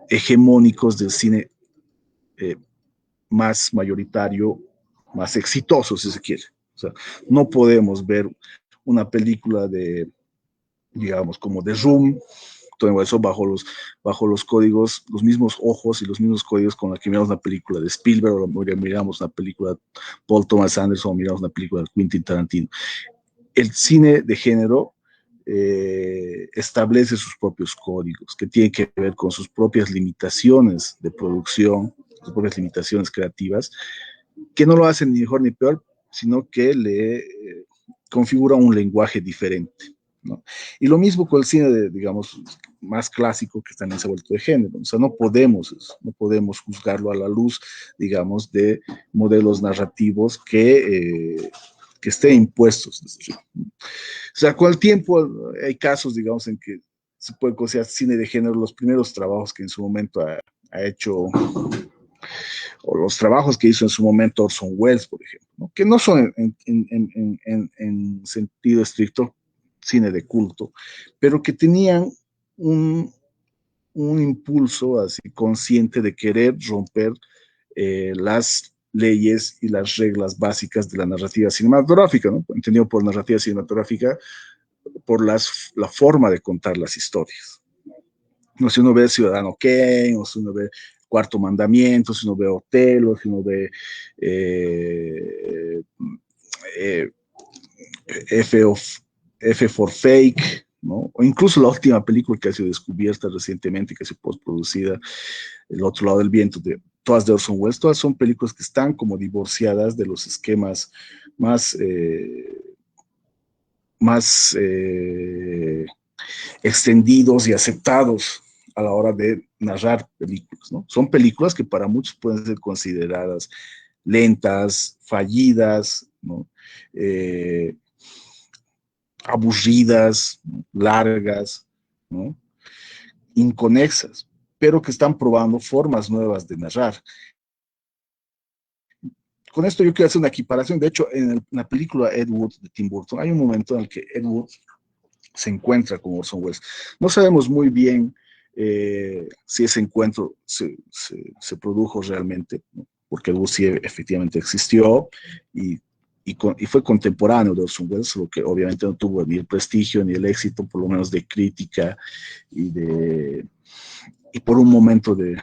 hegemónicos del cine más mayoritario, más exitoso, si se quiere. O sea, no podemos ver una película digamos, como The Room, todo eso bajo los códigos, los mismos ojos y los mismos códigos con los que miramos una película de Spielberg, o miramos una película de Paul Thomas Anderson, o miramos una película de Quentin Tarantino. El cine de género establece sus propios códigos, que tienen que ver con sus propias limitaciones de producción, sus propias limitaciones creativas, que no lo hacen ni mejor ni peor, sino que le configuran un lenguaje diferente, ¿no? Y lo mismo con el cine, digamos, más clásico, que también se ha vuelto de género. O sea, no podemos juzgarlo a la luz, digamos, de modelos narrativos que estén impuestos. O sea, con el tiempo hay casos, digamos, en que se puede considerar cine de género los primeros trabajos que en su momento ha hecho, o los trabajos que hizo en su momento Orson Welles, por ejemplo, ¿no?, que no son en sentido estricto cine de culto, pero que tenían un impulso así consciente de querer romper las leyes y las reglas básicas de la narrativa cinematográfica, ¿no?, entendido por narrativa cinematográfica por la forma de contar las historias. No, si uno ve Ciudadano Kane, o si uno ve Cuarto Mandamiento, si uno ve Otelo, si uno ve F for Fake, ¿no?, o incluso la última película que ha sido descubierta recientemente, que ha sido postproducida, El otro lado del viento, todas de Orson Welles, todas son películas que están como divorciadas de los esquemas más extendidos y aceptados a la hora de narrar películas, ¿no? Son películas que para muchos pueden ser consideradas lentas, fallidas, ¿no?, aburridas, ¿no?, largas, ¿no?, inconexas, pero que están probando formas nuevas de narrar. Con esto yo quiero hacer una equiparación. De hecho, en la película Ed Wood de Tim Burton hay un momento en el que Ed Wood se encuentra con Orson Welles. No sabemos muy bien si ese encuentro se produjo realmente, ¿no?, porque Ed Wood sí efectivamente existió y fue contemporáneo de Orson Welles, lo que obviamente no tuvo ni el prestigio ni el éxito, por lo menos de crítica y por un momento de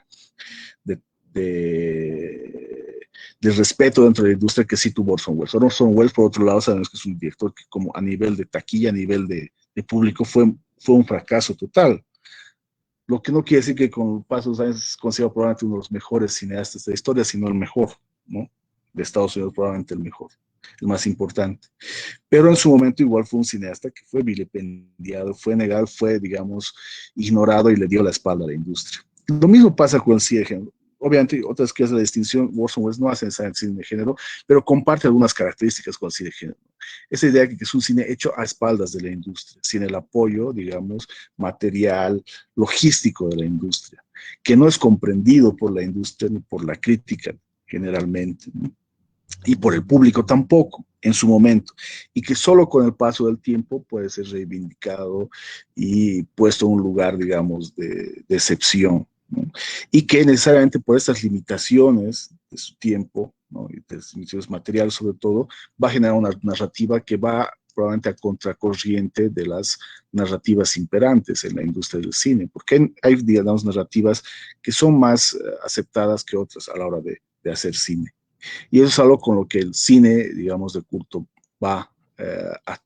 respeto dentro de la industria que sí tuvo Orson Welles. Orson Welles, por otro lado, sabemos que es un director que, como a nivel de taquilla, a nivel de público, fue un fracaso total. Lo que no quiere decir que con el paso de los años es considerado probablemente uno de los mejores cineastas de la historia, sino el mejor, ¿no?, de Estados Unidos, probablemente el mejor, el más importante. Pero en su momento igual fue un cineasta que fue vilipendiado, fue negado, fue, digamos, ignorado, y le dio la espalda a la industria. Lo mismo pasa con el cine de género. obviamente, otras que es la distinción, Orson Welles no hace necesariamente cine de género, pero comparte algunas características con el cine de género. Esa idea que es un cine hecho a espaldas de la industria, sin el apoyo, digamos, material, logístico de la industria, que no es comprendido por la industria ni por la crítica generalmente, ¿no? Y por el público tampoco en su momento, y que solo con el paso del tiempo puede ser reivindicado y puesto en un lugar, digamos, de excepción, ¿no? Y que necesariamente por estas limitaciones de su tiempo, ¿no? Y de las limitaciones materiales sobre todo, va a generar una narrativa que va probablemente a contracorriente de las narrativas imperantes en la industria del cine, porque hay, digamos, narrativas que son más aceptadas que otras a la hora de hacer cine. Y eso es algo con lo que el cine, digamos, de culto va a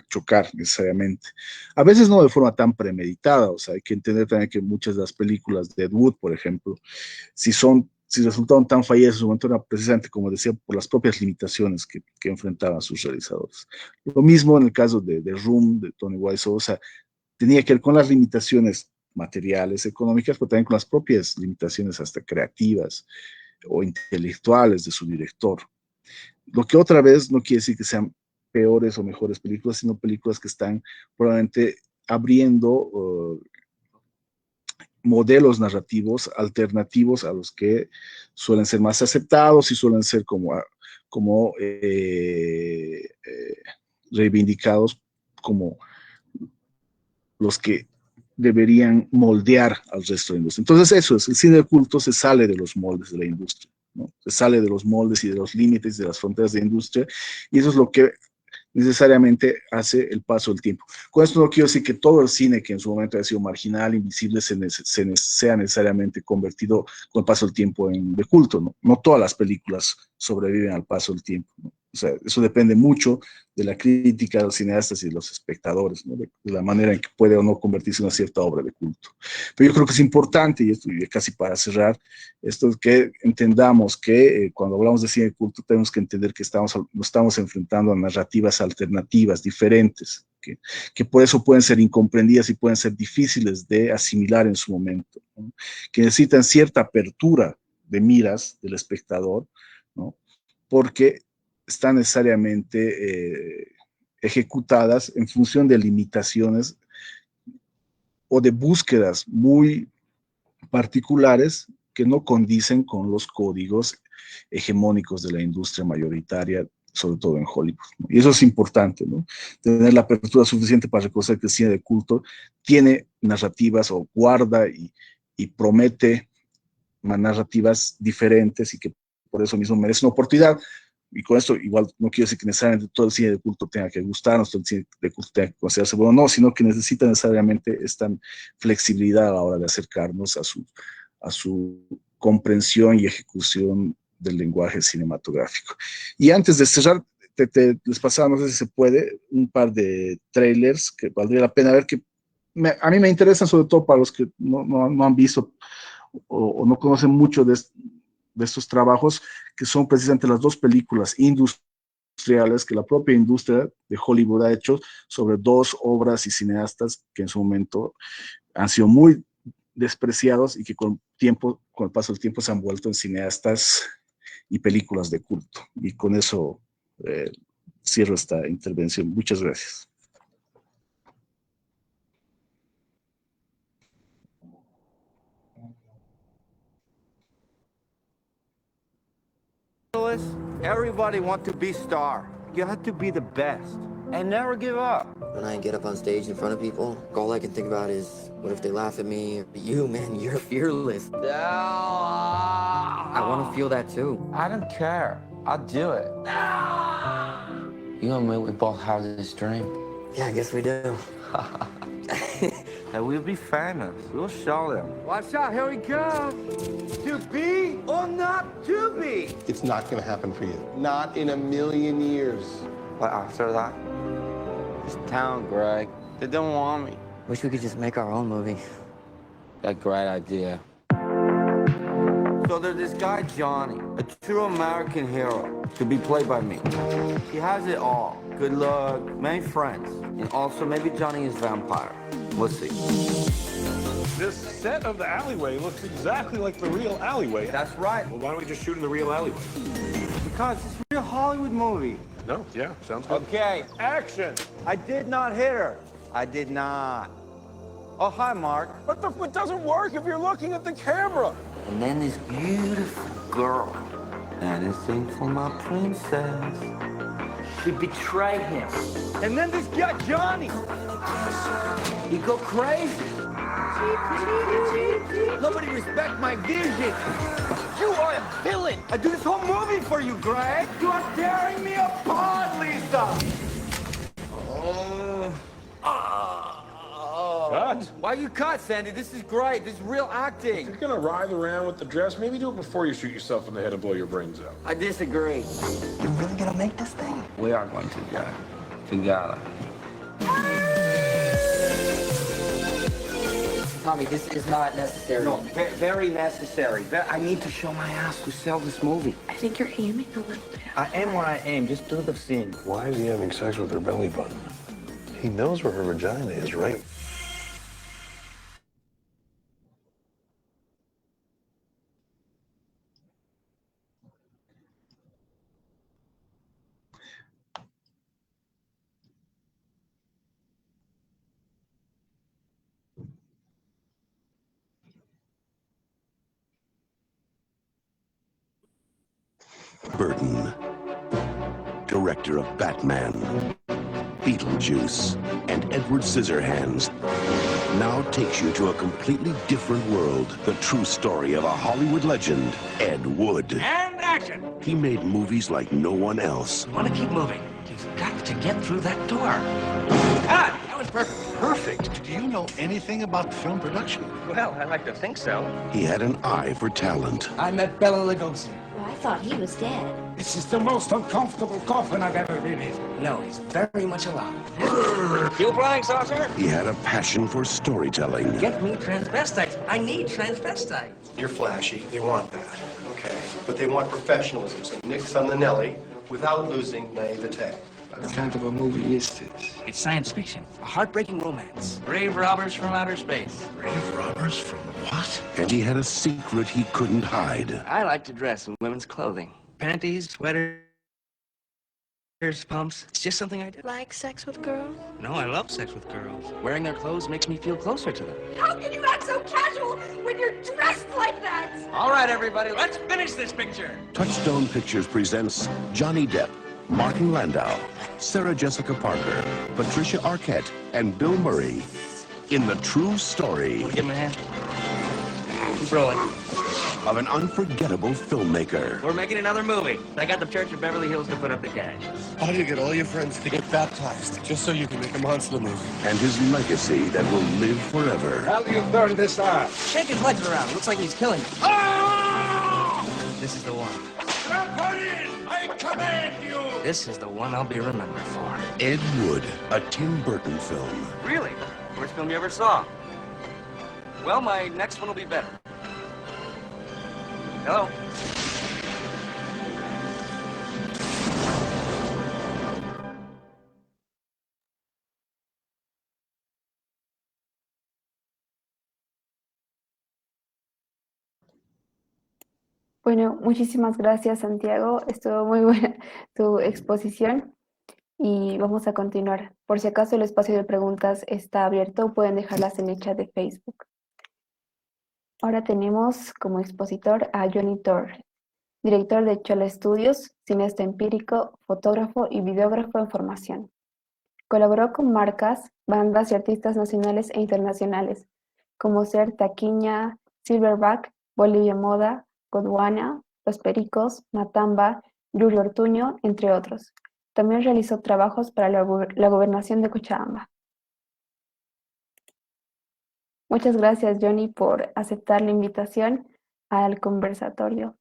chocar necesariamente. A veces no de forma tan premeditada, o sea, hay que entender también que muchas de las películas de Ed Wood, por ejemplo, si resultaron tan fallidas en su momento, era precisamente, como decía, por las propias limitaciones que enfrentaban sus realizadores. Lo mismo en el caso de Room, de Tony Wiseau, o sea, tenía que ver con las limitaciones materiales, económicas, pero también con las propias limitaciones hasta creativas o intelectuales de su director. Lo que otra vez no quiere decir que sean peores o mejores películas, sino películas que están probablemente abriendo modelos narrativos alternativos a los que suelen ser más aceptados y suelen ser como reivindicados como los que deberían moldear al resto de la industria. Entonces eso es, el cine de culto se sale de los moldes de la industria, ¿no? Se sale de los moldes y de los límites de las fronteras de la industria, y eso es lo que necesariamente hace el paso del tiempo. Con esto no quiero decir que todo el cine que en su momento ha sido marginal, invisible, sea necesariamente convertido con el paso del tiempo en de culto, ¿no? No todas las películas sobreviven al paso del tiempo, ¿no? O sea, eso depende mucho de la crítica de los cineastas y de los espectadores, ¿no? De la manera en que puede o no convertirse en una cierta obra de culto. Pero yo creo que es importante, y esto y casi para cerrar, esto es que entendamos que cuando hablamos de cine de culto tenemos que entender que nos estamos enfrentando a narrativas alternativas, diferentes, que por eso pueden ser incomprendidas y pueden ser difíciles de asimilar en su momento, ¿no? Que necesitan cierta apertura de miras del espectador, ¿no? Porque están necesariamente ejecutadas en función de limitaciones o de búsquedas muy particulares que no condicen con los códigos hegemónicos de la industria mayoritaria, sobre todo en Hollywood, ¿no? Y eso es importante, ¿no? Tener la apertura suficiente para reconocer que el cine de culto tiene narrativas o guarda y promete narrativas diferentes y que por eso mismo merece una oportunidad. Y con esto igual no quiero decir que necesariamente todo el cine de culto tenga que gustarnos, todo el cine de culto tenga que considerarse bueno, no, sino que necesita necesariamente esta flexibilidad a la hora de acercarnos a su comprensión y ejecución del lenguaje cinematográfico. Y antes de cerrar, les pasaba, no sé si se puede, un par de trailers que valdría la pena ver, que a mí me interesan sobre todo para los que no han visto o no conocen mucho de estos trabajos, que son precisamente las dos películas industriales que la propia industria de Hollywood ha hecho sobre dos obras y cineastas que en su momento han sido muy despreciados y que con el paso del tiempo se han vuelto en cineastas y películas de culto. Y con eso cierro esta intervención. Muchas gracias. Everybody wants to be star. You have to be the best and never give up. When I get up on stage in front of people, all I can think about is, what if they laugh at me? You, man, you're fearless. I want to feel that too. I don't care. I'll do it. You and me, we both have this dream. Yeah, I guess we do. And we'll be famous. We'll show them. Watch out, here we come. To be or not to be. It's not going to happen for you. Not in a million years. But after that, this town, Greg, they don't want me. Wish we could just make our own movie. A great idea. So there's this guy, Johnny, a true American hero, to be played by me. He has it all. Good luck, many friends, and also maybe Johnny is vampire. We'll see. This set of the alleyway looks exactly like the real alleyway. That's right. Well, why don't we just shoot in the real alleyway? Because it's a real Hollywood movie. No, yeah, sounds good. Okay. Action! I did not hit her. I did not. Oh, hi, Mark. But it doesn't work if you're looking at the camera. And then this beautiful girl, anything for my princess. She betrayed him. And then this guy, Johnny, he go crazy. Nobody respect my vision. You are a villain. I do this whole movie for you, Greg. You are tearing me apart, Lisa. Cut. Why you cut, Sandy? This is great. This is real acting. If you're gonna writhe around with the dress, maybe do it before you shoot yourself in the head and blow your brains out. I disagree. You're really gonna make this thing? We are going to go together. Tommy, this is not necessary. No, very necessary. I need to show my ass to sell this movie. I think you're aiming a little bit. I am what I aim. Just do the scene. Why is he having sex with her belly button? He knows where her vagina is, right? Burton, director of Batman, Beetlejuice, and Edward Scissorhands, now takes you to a completely different world. The true story of a Hollywood legend, Ed Wood. And action! He made movies like no one else. You want to keep moving. You've got to get through that door. Ah, that was perfect. Perfect. Do you know anything about film production? Well, I like to think so. He had an eye for talent. I met Bela Lugosi. Well, I thought he was dead. This is the most uncomfortable coffin I've ever been in. No, he's very much alive. You flying saucer? He had a passion for storytelling. Get me transvestites. I need transvestites. You're flashy. They want that. Okay. But they want professionalism. So Nick Sonanelli without losing naivete. What kind of a movie is this? It's science fiction. A heartbreaking romance. Grave robbers from outer space. Grave robbers from what? And he had a secret he couldn't hide. I like to dress in women's clothing. Panties, sweaters, pumps. It's just something I do. Like sex with girls? No, I love sex with girls. Wearing their clothes makes me feel closer to them. How can you act so casual when you're dressed like that? All right, everybody, let's finish this picture. Touchstone Pictures presents Johnny Depp, Martin Landau, Sarah Jessica Parker, Patricia Arquette, and Bill Murray in the true story Give him a hand. Keep rolling. of an unforgettable filmmaker. We're making another movie. I got the Church of Beverly Hills to put up the cash. How do you get all your friends to get baptized just so you can make a monster movie? And his legacy that will live forever. How do you burn this out? Shake his legs around. Looks like he's killing me. This is the one. I command you! This is the one I'll be remembered for. Ed Wood, a Tim Burton film. Really? Worst film you ever saw? Well, my next one will be better. Hello? Bueno, muchísimas gracias, Santiago. Estuvo muy buena tu exposición y vamos a continuar. Por si acaso el espacio de preguntas está abierto, pueden dejarlas en el chat de Facebook. Ahora tenemos como expositor a Johnny Torres, director de Chola Studios, cineasta empírico, fotógrafo y videógrafo en formación. Colaboró con marcas, bandas y artistas nacionales e internacionales, como ser Taquiña, Silverback, Bolivia Moda, Gondwana, Los Pericos, Matamba, Yuri Ortuño, entre otros. También realizó trabajos para la gobernación de Cochabamba. Muchas gracias, Johnny, por aceptar la invitación al conversatorio.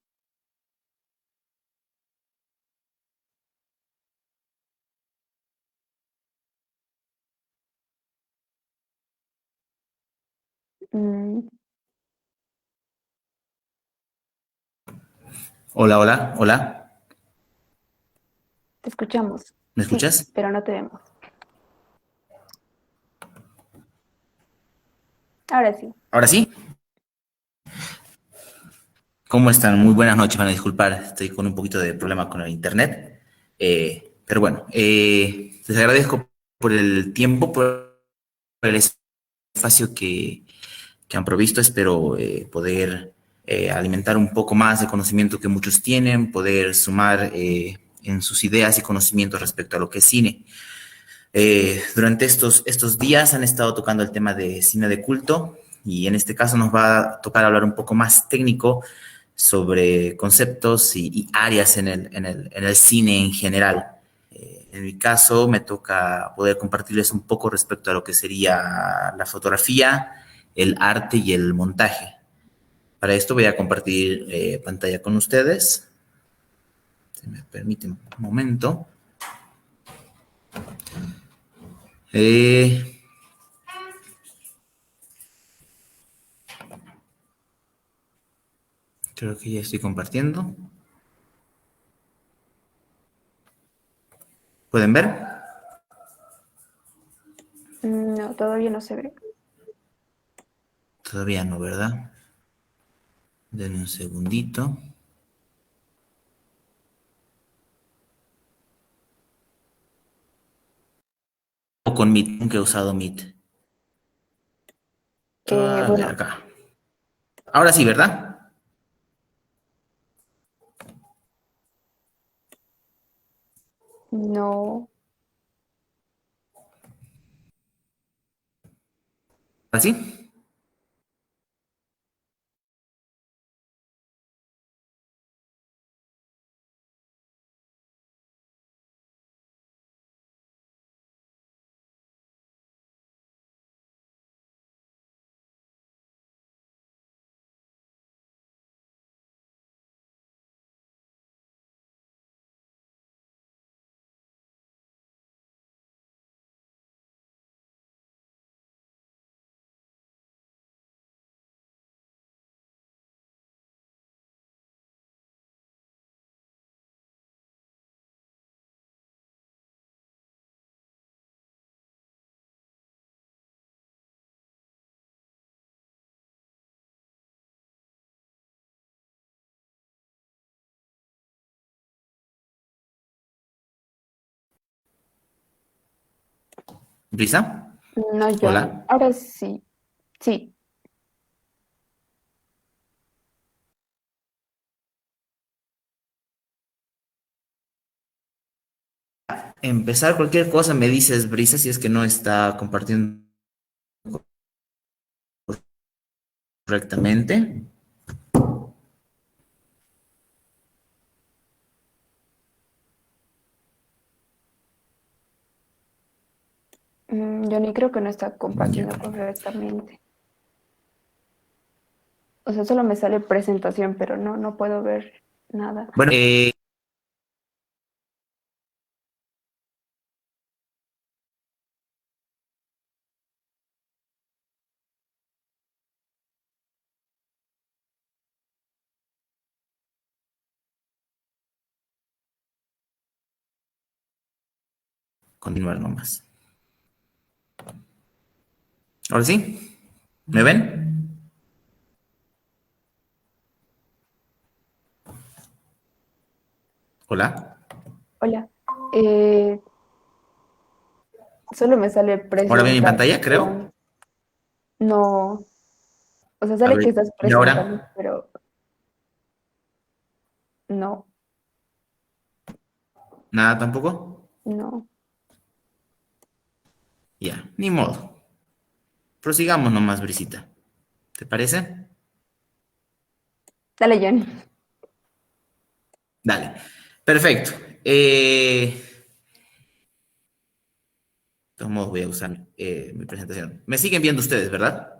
Hola, hola, hola. Te escuchamos. ¿Me escuchas? Sí, pero no te vemos. Ahora sí. Ahora sí. ¿Cómo están? Muy buenas noches, van a disculpar, estoy con un poquito de problema con el internet. Pero bueno, les agradezco por el tiempo, por el espacio que han provisto. Espero poder alimentar un poco más de conocimiento que muchos tienen, poder sumar en sus ideas y conocimientos respecto a lo que es cine. Durante estos días han estado tocando el tema de cine de culto y en este caso nos va a tocar hablar un poco más técnico sobre conceptos y áreas en el cine en general. En mi caso me toca poder compartirles un poco respecto a lo que sería la fotografía, el arte y el montaje. Para esto voy a compartir pantalla con ustedes. Si me permiten un momento. Creo que ya estoy compartiendo. ¿Pueden ver? No, todavía no se ve. Todavía no, ¿verdad? Denme un segundito. O con Meet, nunca he usado Meet. Bueno, Acá. Ahora sí, ¿verdad? no. ¿Ahora sí? ¿Brisa? No, John. Hola. Ahora sí. Sí. Empezar cualquier cosa me dices, Brisa, si es que no está compartiendo correctamente. Johnny creo que no está compartiendo Ya. correctamente. O sea, solo me sale presentación, pero no puedo ver nada. Bueno, continuar nomás. ¿Ahora sí? ¿Me ven? Hola. Hola. Solo me sale ¿Ahora ven mi pantalla, presentación. creo? No. O sea, A sale ver, que estás ¿y presentando, ahora? pero no, ¿Nada tampoco? no. Ya, ni modo. Prosigamos nomás, Brisita. ¿Te parece? Dale, Johnny. Dale. Perfecto. De todos modos voy a usar mi presentación. Me siguen viendo ustedes, ¿verdad?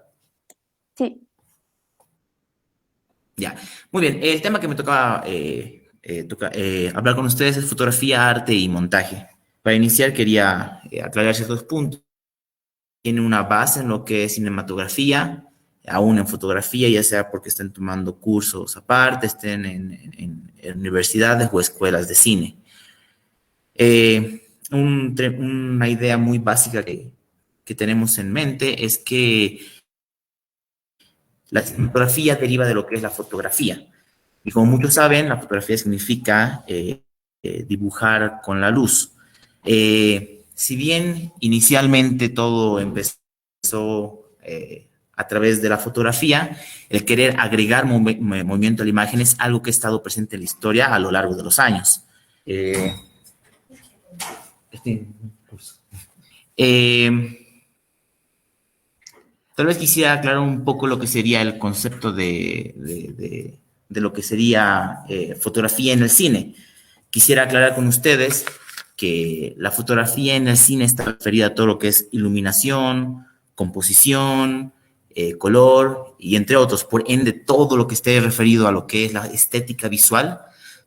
Sí. Ya. Muy bien. El tema que me tocaba hablar con ustedes es fotografía, arte y montaje. Para iniciar quería aclarar ciertos puntos. Tiene una base en lo que es cinematografía, aún en fotografía, ya sea porque estén tomando cursos aparte, estén en universidades o escuelas de cine. Una idea muy básica que tenemos en mente es que La cinematografía deriva de lo que es la fotografía. Y como muchos saben, la fotografía significa dibujar con la luz. Si bien inicialmente todo empezó a través de la fotografía, el querer agregar movimiento a la imagen es algo que ha estado presente en la historia a lo largo de los años. Tal vez quisiera aclarar un poco lo que sería el concepto de lo que sería fotografía en el cine. Quisiera aclarar con ustedes que la fotografía en el cine está referida a todo lo que es iluminación, composición, color y entre otros. Por ende, todo lo que esté referido a lo que es la estética visual,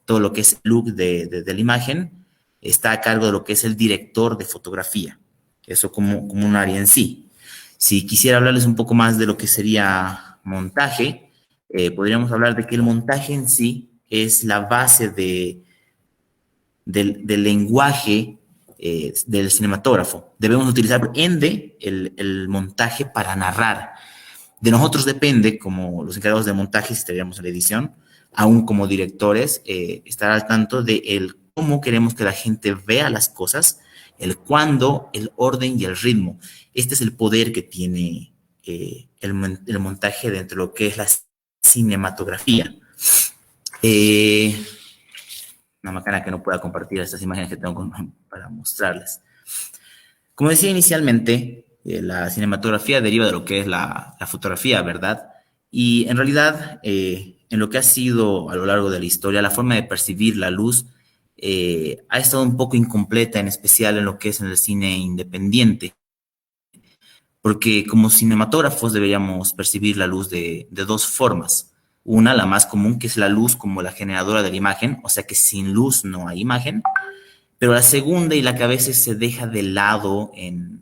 todo lo que es el look de la imagen, está a cargo de lo que es el director de fotografía. Eso como un área en sí. Si quisiera hablarles un poco más de lo que sería montaje, podríamos hablar de que el montaje en sí es la base del lenguaje del cinematógrafo. Debemos utilizar, por ende, el montaje para narrar. De nosotros depende, como los encargados de montaje, si estaríamos en la edición, aún como directores, estar al tanto de cómo queremos que la gente vea las cosas, el cuándo, el orden y el ritmo. Este es el poder que tiene el montaje dentro de lo que es la cinematografía. Una macana que no pueda compartir estas imágenes que tengo para mostrarles. Como decía inicialmente, la cinematografía deriva de lo que es la fotografía, ¿verdad? Y en realidad, en lo que ha sido a lo largo de la historia, la forma de percibir la luz ha estado un poco incompleta, en especial en lo que es en el cine independiente. Porque como cinematógrafos deberíamos percibir la luz de dos formas. Una, la más común, que es la luz como la generadora de la imagen, o sea que sin luz no hay imagen. Pero la segunda, y la que a veces se deja de lado en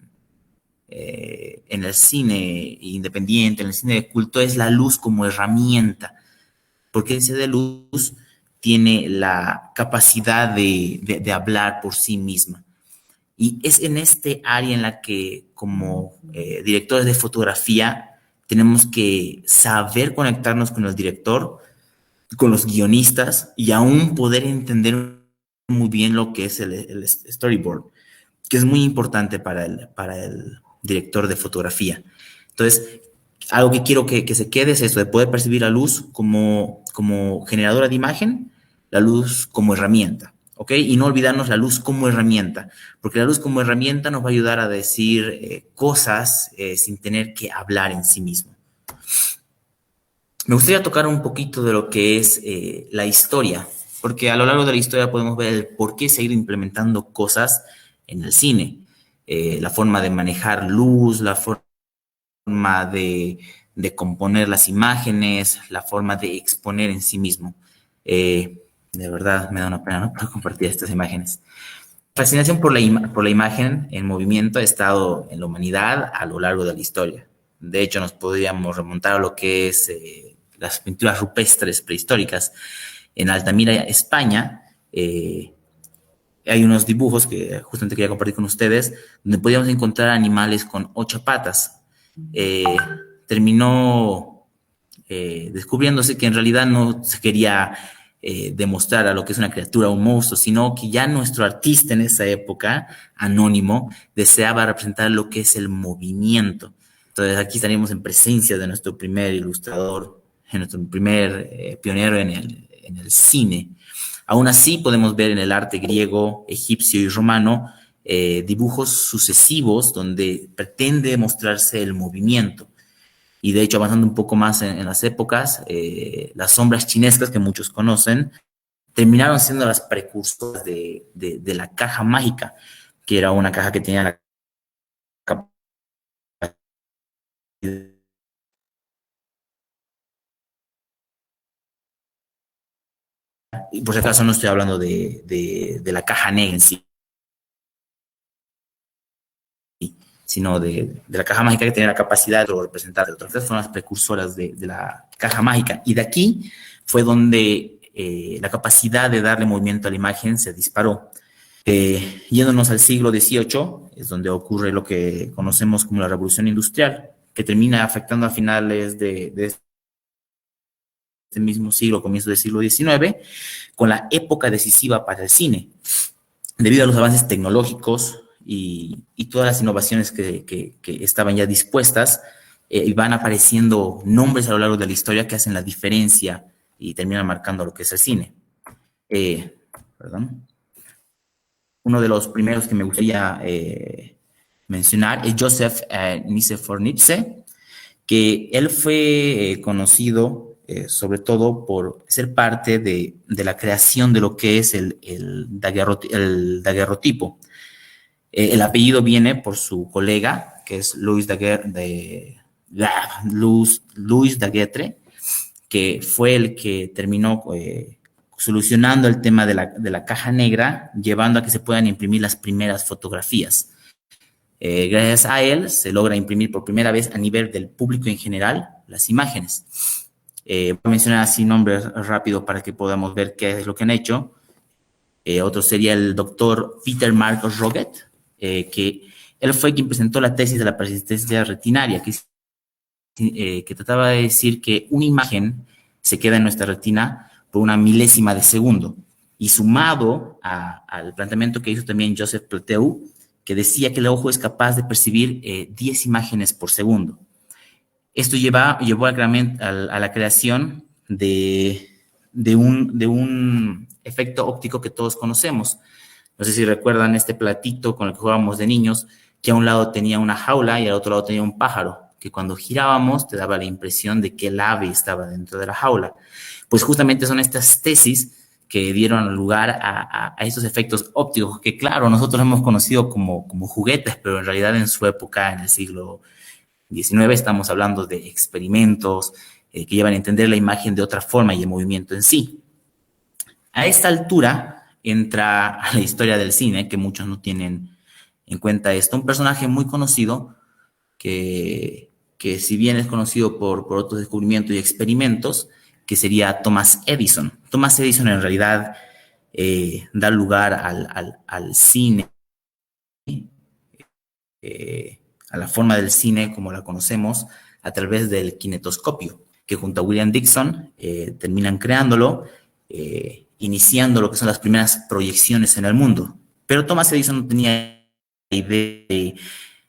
el cine independiente, en el cine de culto, es la luz como herramienta. Porque ese de luz tiene la capacidad de hablar por sí misma. Y es en este área en la que, como directores de fotografía, tenemos que saber conectarnos con el director, con los guionistas y aún poder entender muy bien lo que es el storyboard, que es muy importante para el director de fotografía. Entonces, algo que quiero que se quede es eso, de poder percibir la luz como generadora de imagen, la luz como herramienta. ¿Ok? Y no olvidarnos la luz como herramienta, porque la luz como herramienta nos va a ayudar a decir cosas sin tener que hablar en sí mismo. Me gustaría tocar un poquito de lo que es la historia, porque a lo largo de la historia podemos ver el por qué se ha ido implementando cosas en el cine. La forma de manejar luz, la forma de componer las imágenes, la forma de exponer en sí mismo. De verdad, me da una pena no poder compartir estas imágenes. La fascinación por la imagen en movimiento ha estado en la humanidad a lo largo de la historia. De hecho, nos podríamos remontar a lo que es las pinturas rupestres prehistóricas. En Altamira, España, hay unos dibujos que justamente quería compartir con ustedes, donde podíamos encontrar animales con 8 patas. Terminó descubriéndose que en realidad no se quería demostrar a lo que es una criatura o un monstruo, sino que ya nuestro artista en esa época, anónimo, deseaba representar lo que es el movimiento. Entonces aquí estaríamos en presencia de nuestro primer ilustrador, de nuestro primer pionero en el cine. Aún así podemos ver en el arte griego, egipcio y romano dibujos sucesivos donde pretende mostrarse el movimiento. Y de hecho, avanzando un poco más en las épocas, las sombras chinescas que muchos conocen terminaron siendo las precursoras de la caja mágica, que era una caja que tenía la capacidad y por si acaso no estoy hablando de la caja negra en sí, sino de la caja mágica que tenía la capacidad de representar. Otras fueron las precursoras de la caja mágica. Y de aquí fue donde la capacidad de darle movimiento a la imagen se disparó. Yéndonos al siglo XVIII, es donde ocurre lo que conocemos como la Revolución Industrial, que termina afectando a finales de mismo siglo, comienzo del siglo XIX, con la época decisiva para el cine, debido a los avances tecnológicos y todas las innovaciones que estaban ya dispuestas, y van apareciendo nombres a lo largo de la historia que hacen la diferencia y terminan marcando lo que es el cine. Perdón. Uno de los primeros que me gustaría mencionar es Joseph Nicephore-Niepce, que él fue conocido sobre todo por ser parte de la creación de lo que es el daguerrotipo. El apellido viene por su colega, que es Louis Daguerre, que fue el que terminó solucionando el tema de la caja negra, llevando a que se puedan imprimir las primeras fotografías. Gracias a él se logra imprimir por primera vez a nivel del público en general las imágenes. Voy a mencionar así nombres rápido para que podamos ver qué es lo que han hecho. Otro sería el doctor Peter Mark Roget, que él fue quien presentó la tesis de la persistencia retinaria, que trataba de decir que una imagen se queda en nuestra retina por una milésima de segundo, y sumado al planteamiento que hizo también Joseph Plateau, que decía que el ojo es capaz de percibir 10 imágenes por segundo. Esto llevó a la creación de un efecto óptico que todos conocemos. No sé si recuerdan este platito con el que jugábamos de niños, que a un lado tenía una jaula y al otro lado tenía un pájaro, que cuando girábamos te daba la impresión de que el ave estaba dentro de la jaula. Pues justamente son estas tesis que dieron lugar a estos efectos ópticos que, claro, nosotros hemos conocido como juguetes, pero en realidad en su época, en el siglo XIX, estamos hablando de experimentos que llevan a entender la imagen de otra forma y el movimiento en sí. A esta altura entra a la historia del cine, que muchos no tienen en cuenta esto, un personaje muy conocido que si bien es conocido por otros descubrimientos y experimentos, que sería Thomas Edison. Thomas Edison en realidad da lugar al cine, a la forma del cine como la conocemos, a través del kinetoscopio, que junto a William Dixon terminan creándolo, iniciando lo que son las primeras proyecciones en el mundo. Pero Thomas Edison no tenía idea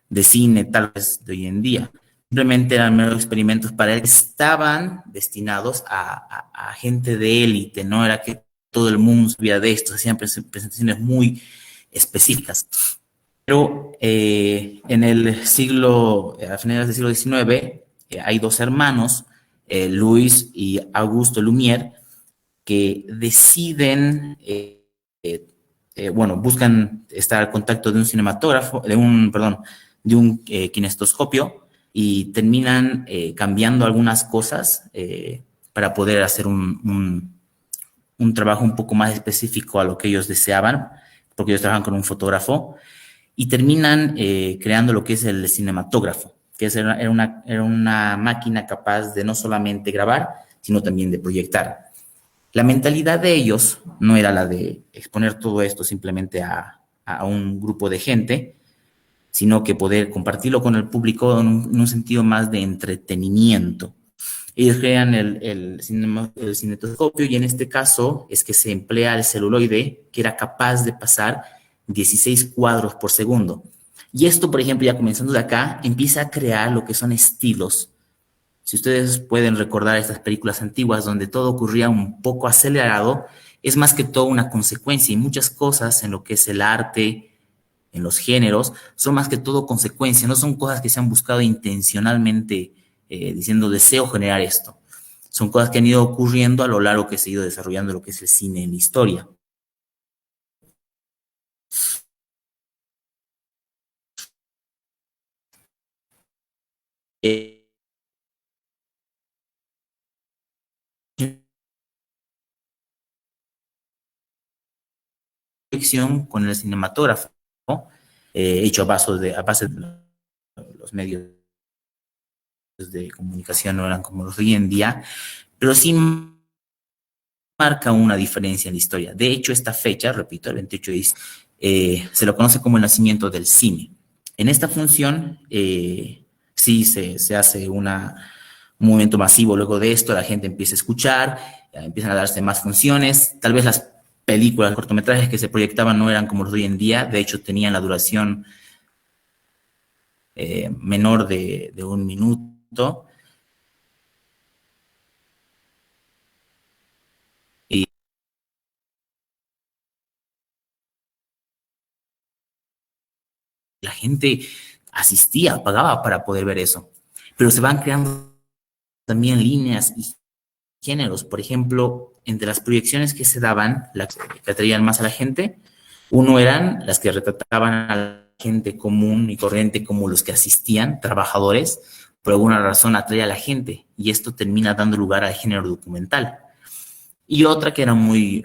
de cine tal vez de hoy en día. Simplemente eran meros experimentos para él que estaban destinados a gente de élite, no era que todo el mundo sabía de esto, hacían presentaciones muy específicas. Pero en el siglo, a finales del siglo XIX, hay dos hermanos, Louis y Auguste Lumière, que deciden, buscan estar al contacto de un cinematógrafo, de un kinestoscopio, y terminan cambiando algunas cosas para poder hacer un trabajo un poco más específico a lo que ellos deseaban, porque ellos trabajan con un fotógrafo, y terminan creando lo que es el cinematógrafo, que era una máquina capaz de no solamente grabar, sino también de proyectar. La mentalidad de ellos no era la de exponer todo esto simplemente a un grupo de gente, sino que poder compartirlo con el público en un sentido más de entretenimiento. Ellos crean el cinetoscopio, y en este caso es que se emplea el celuloide, que era capaz de pasar 16 cuadros por segundo. Y esto, por ejemplo, ya comenzando de acá, empieza a crear lo que son estilos. Si ustedes pueden recordar estas películas antiguas donde todo ocurría un poco acelerado, es más que todo una consecuencia, y muchas cosas en lo que es el arte, en los géneros, son más que todo consecuencias, no son cosas que se han buscado intencionalmente diciendo deseo generar esto. Son cosas que han ido ocurriendo a lo largo que se ha ido desarrollando lo que es el cine en la historia. Con el cinematógrafo, hecho a base de los medios de comunicación no eran como los de hoy en día, pero sí marca una diferencia en la historia. De hecho, esta fecha, repito, el 28 de diciembre, se lo conoce como el nacimiento del cine. En esta función sí se hace una un movimiento masivo luego de esto, la gente empieza a escuchar, empiezan a darse más funciones, tal vez las películas, cortometrajes que se proyectaban no eran como los de hoy en día, de hecho tenían la duración menor de 1 minuto. Y la gente asistía, pagaba para poder ver eso. Pero se van creando también líneas y géneros. Por ejemplo, entre las proyecciones que se daban, las que atraían más a la gente, uno eran las que retrataban a la gente común y corriente como los que asistían, trabajadores, por alguna razón atraía a la gente y esto termina dando lugar al género documental. Y otra que era muy,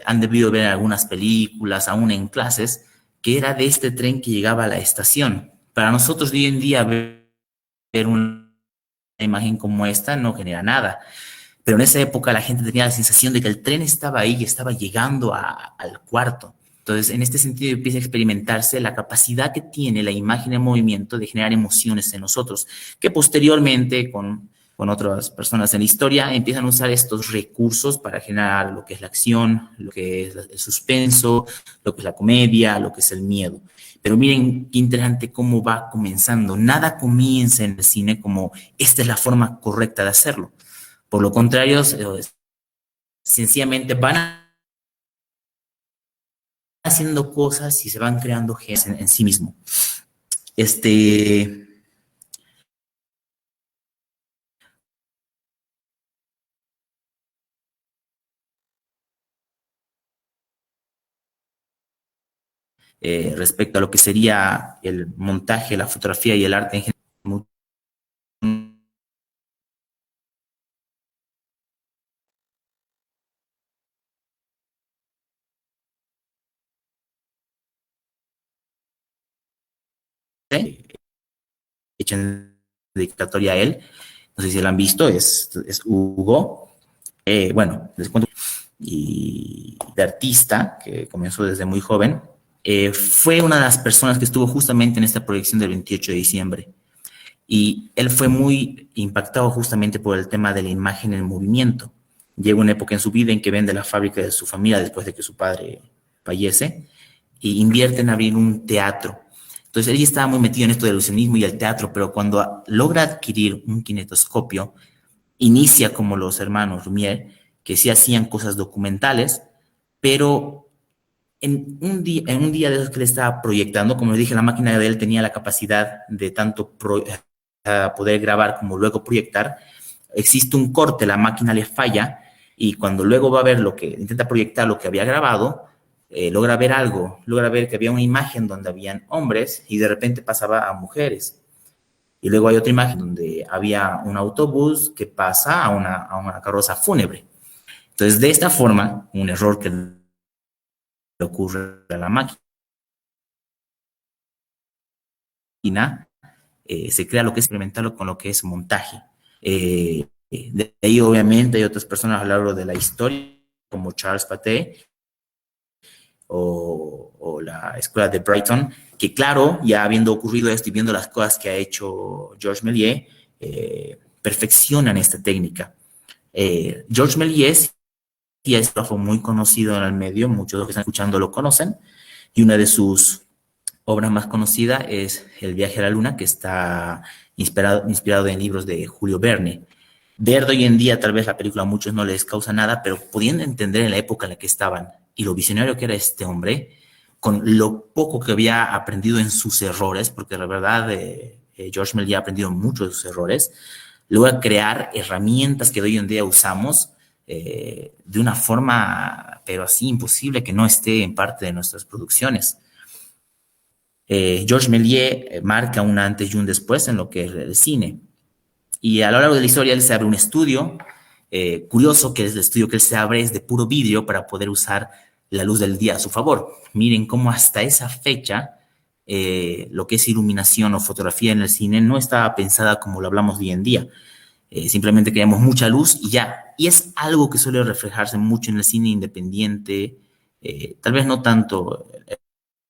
han debido ver en algunas películas, aún en clases, que era de este tren que llegaba a la estación. Para nosotros hoy en día ver una imagen como esta no genera nada. Pero en esa época la gente tenía la sensación de que el tren estaba ahí y estaba llegando al cuarto. Entonces, en este sentido empieza a experimentarse la capacidad que tiene la imagen en movimiento de generar emociones en nosotros, que posteriormente con otras personas en la historia empiezan a usar estos recursos para generar lo que es la acción, lo que es el suspenso, lo que es la comedia, lo que es el miedo. Pero miren qué interesante cómo va comenzando. Nada comienza en el cine como esta es la forma correcta de hacerlo. Por lo contrario, sencillamente van haciendo cosas y se van creando genes en sí mismo. Respecto a lo que sería el montaje, la fotografía y el arte en general. Hecha en dedicatoria a él, no sé si lo han visto, es Hugo. Bueno, les cuento. Y de artista, que comenzó desde muy joven, fue una de las personas que estuvo justamente en esta proyección del 28 de diciembre. Y él fue muy impactado justamente por el tema de la imagen en movimiento. Llega una época en su vida en que vende la fábrica de su familia después de que su padre fallece y invierte en abrir un teatro. Entonces, él estaba muy metido en esto del ilusionismo y el teatro, pero cuando logra adquirir un kinetoscopio, inicia como los hermanos Lumière, que sí hacían cosas documentales, pero en un día de esos que le estaba proyectando, como les dije, la máquina de él tenía la capacidad de tanto poder grabar como luego proyectar. Existe un corte, la máquina le falla, y cuando luego va a ver lo que intenta proyectar, lo que había grabado, logra ver algo, logra ver que había una imagen donde habían hombres y de repente pasaba a mujeres. Y luego hay otra imagen donde había un autobús que pasa a una carroza fúnebre. Entonces, de esta forma, un error que le ocurre a la máquina, se crea lo que es experimentarlo con lo que es montaje. De ahí, obviamente, hay otras personas a lo largo de la historia, como Charles Pathé, o la escuela de Brighton, que claro, ya habiendo ocurrido esto y viendo las cosas que ha hecho Georges Méliès, perfeccionan esta técnica. Georges Méliès ya es muy conocido en el medio, muchos de los que están escuchando lo conocen, y una de sus obras más conocidas es El viaje a la luna, que está inspirado en libros de Julio Verne. Ver hoy en día, tal vez la película a muchos no les causa nada, pero pudiendo entender en la época en la que estaban y lo visionario que era este hombre, con lo poco que había aprendido en sus errores, porque la verdad Georges Méliès ha aprendido mucho de sus errores, logra crear herramientas que hoy en día usamos de una forma, pero así imposible que no esté en parte de nuestras producciones. Georges Méliès marca un antes y un después en lo que es el cine. Y a lo largo de la historia él se abre un estudio, curioso que es el estudio que él se abre es de puro vidrio para poder usar la luz del día a su favor. Miren cómo hasta esa fecha lo que es iluminación o fotografía en el cine no estaba pensada como lo hablamos hoy en día. Simplemente queríamos mucha luz y ya. Y es algo que suele reflejarse mucho en el cine independiente, tal vez no tanto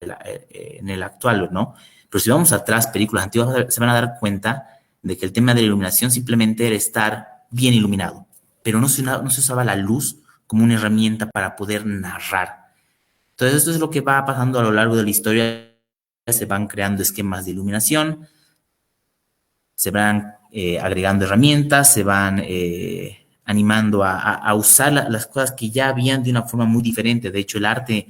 en el actual, ¿no? Pero si vamos atrás, películas antiguas, se van a dar cuenta de que el tema de la iluminación simplemente era estar bien iluminado, pero no se usaba la luz como una herramienta para poder narrar. Entonces, esto es lo que va pasando a lo largo de la historia. Se van creando esquemas de iluminación, se van agregando herramientas, se van animando a usar las cosas que ya habían de una forma muy diferente. De hecho, el arte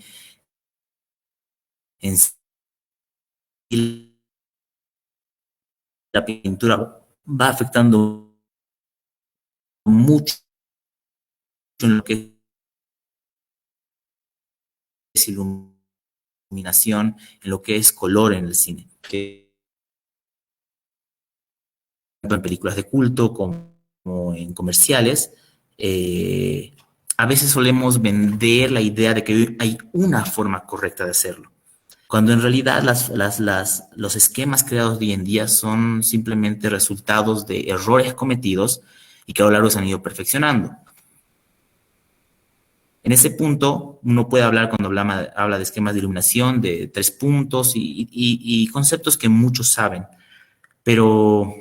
en sí, la pintura va afectando mucho en lo que es iluminación, en lo que es color en el cine. Que en películas de culto como en comerciales, a veces solemos vender la idea de que hay una forma correcta de hacerlo, cuando en realidad los esquemas creados hoy en día son simplemente resultados de errores cometidos y que a lo largo se han ido perfeccionando. En ese punto, uno puede hablar, cuando habla de esquemas de iluminación, de 3 puntos y conceptos que muchos saben, pero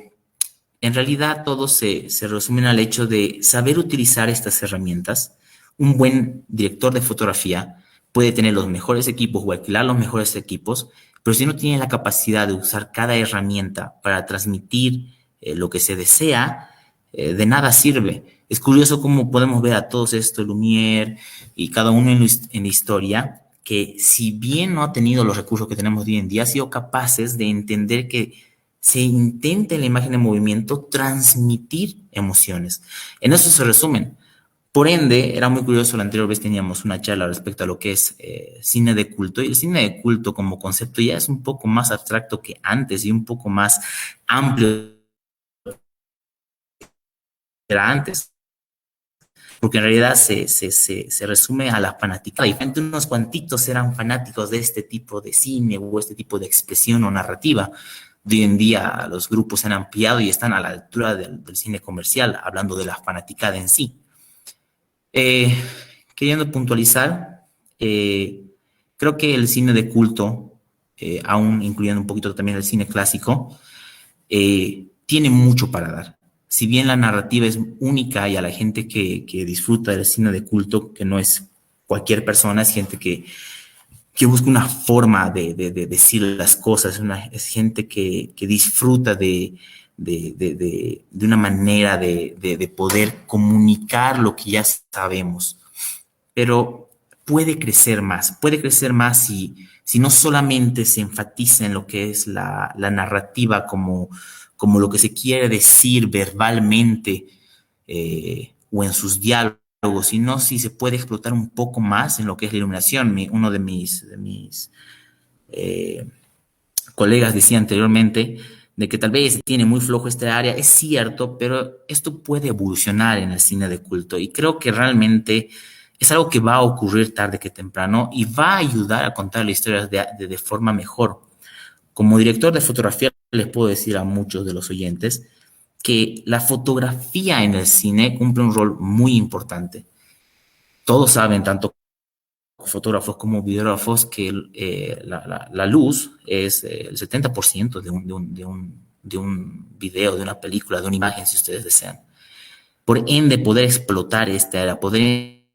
en realidad todo se resume al hecho de saber utilizar estas herramientas. Un buen director de fotografía puede tener los mejores equipos o alquilar los mejores equipos, pero si no tiene la capacidad de usar cada herramienta para transmitir lo que se desea, de nada sirve. Es curioso cómo podemos ver a todos estos, Lumière y cada uno en la historia, que si bien no ha tenido los recursos que tenemos hoy en día, ha sido capaces de entender que se intenta en la imagen de movimiento transmitir emociones. En eso se resumen. Por ende, era muy curioso, la anterior vez teníamos una charla respecto a lo que es cine de culto, y el cine de culto como concepto ya es un poco más abstracto que antes y un poco más amplio que era antes, porque en realidad se resume a la fanaticada. Y unos cuantitos eran fanáticos de este tipo de cine o este tipo de expresión o narrativa. De hoy en día los grupos se han ampliado y están a la altura del cine comercial, hablando de la fanaticada en sí. Queriendo puntualizar, creo que el cine de culto, aún incluyendo un poquito también el cine clásico, tiene mucho para dar. Si bien la narrativa es única y a la gente que disfruta del cine de culto, que no es cualquier persona, es gente que busca una forma de decir las cosas, es gente que disfruta de una manera de poder comunicar lo que ya sabemos. Pero puede crecer más si no solamente se enfatiza en lo que es la narrativa como lo que se quiere decir verbalmente o en sus diálogos, sino si se puede explotar un poco más en lo que es la iluminación. Uno de mis colegas decía anteriormente de que tal vez tiene muy flojo esta área. Es cierto, pero esto puede evolucionar en el cine de culto y creo que realmente es algo que va a ocurrir tarde que temprano y va a ayudar a contar la historia de forma mejor. Como director de fotografía les puedo decir a muchos de los oyentes que la fotografía en el cine cumple un rol muy importante. Todos saben, tanto fotógrafos como videógrafos, que la luz es el 70% de un video, de una película, de una imagen, si ustedes desean. Por ende, poder explotar esta era, poder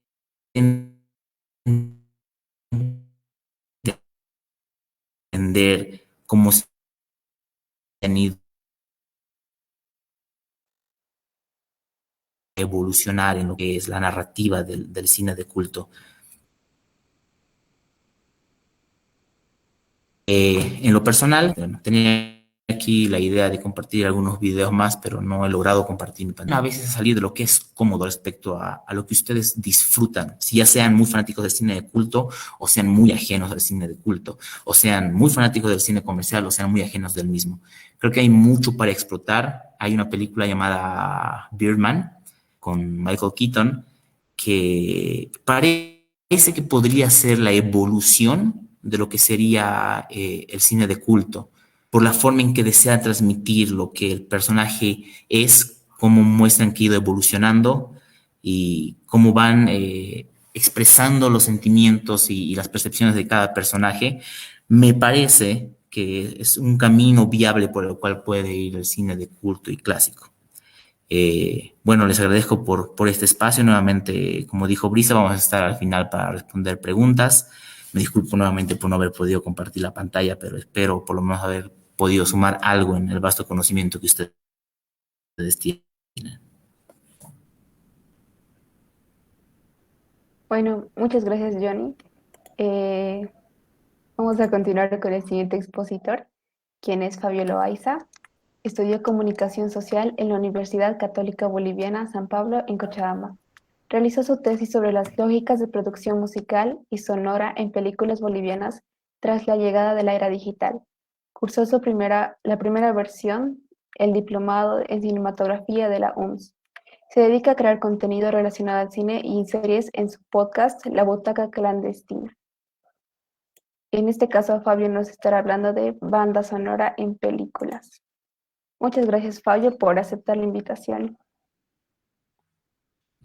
entender cómo se han ido a evolucionar en lo que es la narrativa del cine de culto. En lo personal, tenía aquí la idea de compartir algunos videos más, pero no he logrado compartir mi pantalla. A veces salir de lo que es cómodo respecto a lo que ustedes disfrutan, si ya sean muy fanáticos del cine de culto o sean muy ajenos al cine de culto, o sean muy fanáticos del cine comercial o sean muy ajenos del mismo. Creo que hay mucho para explotar. Hay una película llamada Birdman con Michael Keaton que parece que podría ser la evolución de lo que sería el cine de culto, por la forma en que desea transmitir lo que el personaje es, cómo muestran que ha ido evolucionando y cómo van expresando los sentimientos y las percepciones de cada personaje. Me parece que es un camino viable por el cual puede ir el cine de culto y clásico. Bueno, les agradezco por este espacio. Nuevamente, como dijo Brisa, vamos a estar al final para responder preguntas. Me disculpo nuevamente por no haber podido compartir la pantalla, pero espero por lo menos haber podido sumar algo en el vasto conocimiento que ustedes tienen. Bueno, muchas gracias, Johnny. Vamos a continuar con el siguiente expositor, quien es Fabio Loaiza. Estudió Comunicación Social en la Universidad Católica Boliviana San Pablo en Cochabamba. Realizó su tesis sobre las lógicas de producción musical y sonora en películas bolivianas tras la llegada de la era digital. Cursó la primera versión, el diplomado en cinematografía de la UMS. Se dedica a crear contenido relacionado al cine y series en su podcast La Butaca Clandestina. En este caso, Fabio nos estará hablando de banda sonora en películas. Muchas gracias, Fabio, por aceptar la invitación.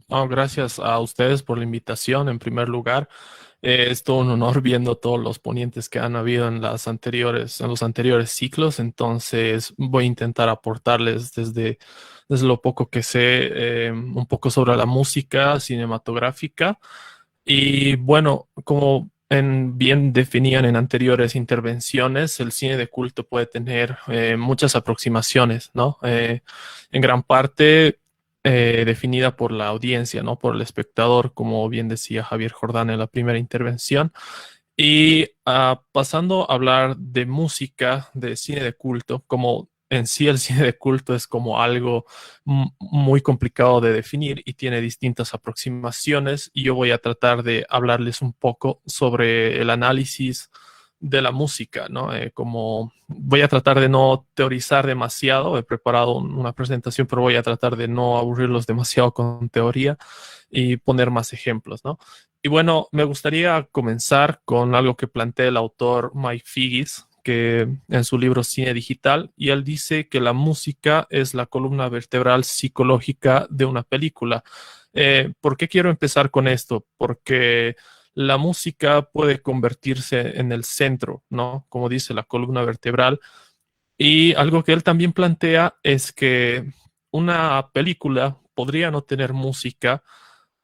No, gracias a ustedes por la invitación, en primer lugar. Es todo un honor viendo todos los ponentes que han habido en los anteriores ciclos, entonces voy a intentar aportarles desde lo poco que sé, un poco sobre la música cinematográfica. Y bueno, como bien definían en anteriores intervenciones, el cine de culto puede tener muchas aproximaciones, ¿no? En gran parte definida por la audiencia, ¿no? Por el espectador, como bien decía Javier Jordán en la primera intervención. Y pasando a hablar de música, de cine de culto, como en sí el cine de culto es como algo muy complicado de definir y tiene distintas aproximaciones, y yo voy a tratar de hablarles un poco sobre el análisis de la música, ¿no? Como voy a tratar de no teorizar demasiado, he preparado una presentación, pero voy a tratar de no aburrirlos demasiado con teoría y poner más ejemplos, ¿no? Y bueno, me gustaría comenzar con algo que plantea el autor Mike Figgis, que en su libro Cine Digital, y él dice que la música es la columna vertebral psicológica de una película. ¿Por qué quiero empezar con esto? Porque la música puede convertirse en el centro, ¿no? Como dice, la columna vertebral. Y algo que él también plantea es que una película podría no tener música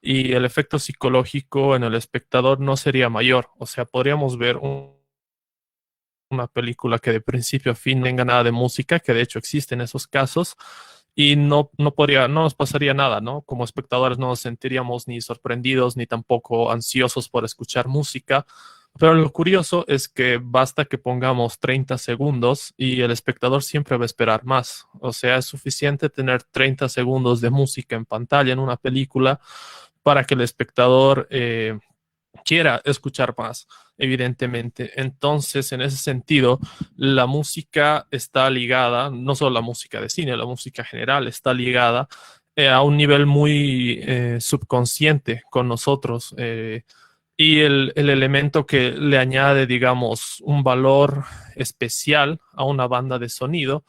y el efecto psicológico en el espectador no sería mayor. O sea, podríamos ver una película que de principio a fin no tenga nada de música, que de hecho existen esos casos, y no nos pasaría nada, ¿no? Como espectadores no nos sentiríamos ni sorprendidos ni tampoco ansiosos por escuchar música. Pero lo curioso es que basta que pongamos 30 segundos y el espectador siempre va a esperar más. O sea, es suficiente tener 30 segundos de música en pantalla en una película para que el espectador quiera escuchar más, evidentemente. Entonces, en ese sentido, la música está ligada, no solo la música de cine, la música general está ligada a un nivel muy subconsciente con nosotros. Y el elemento que le añade, digamos, un valor especial a una banda de sonido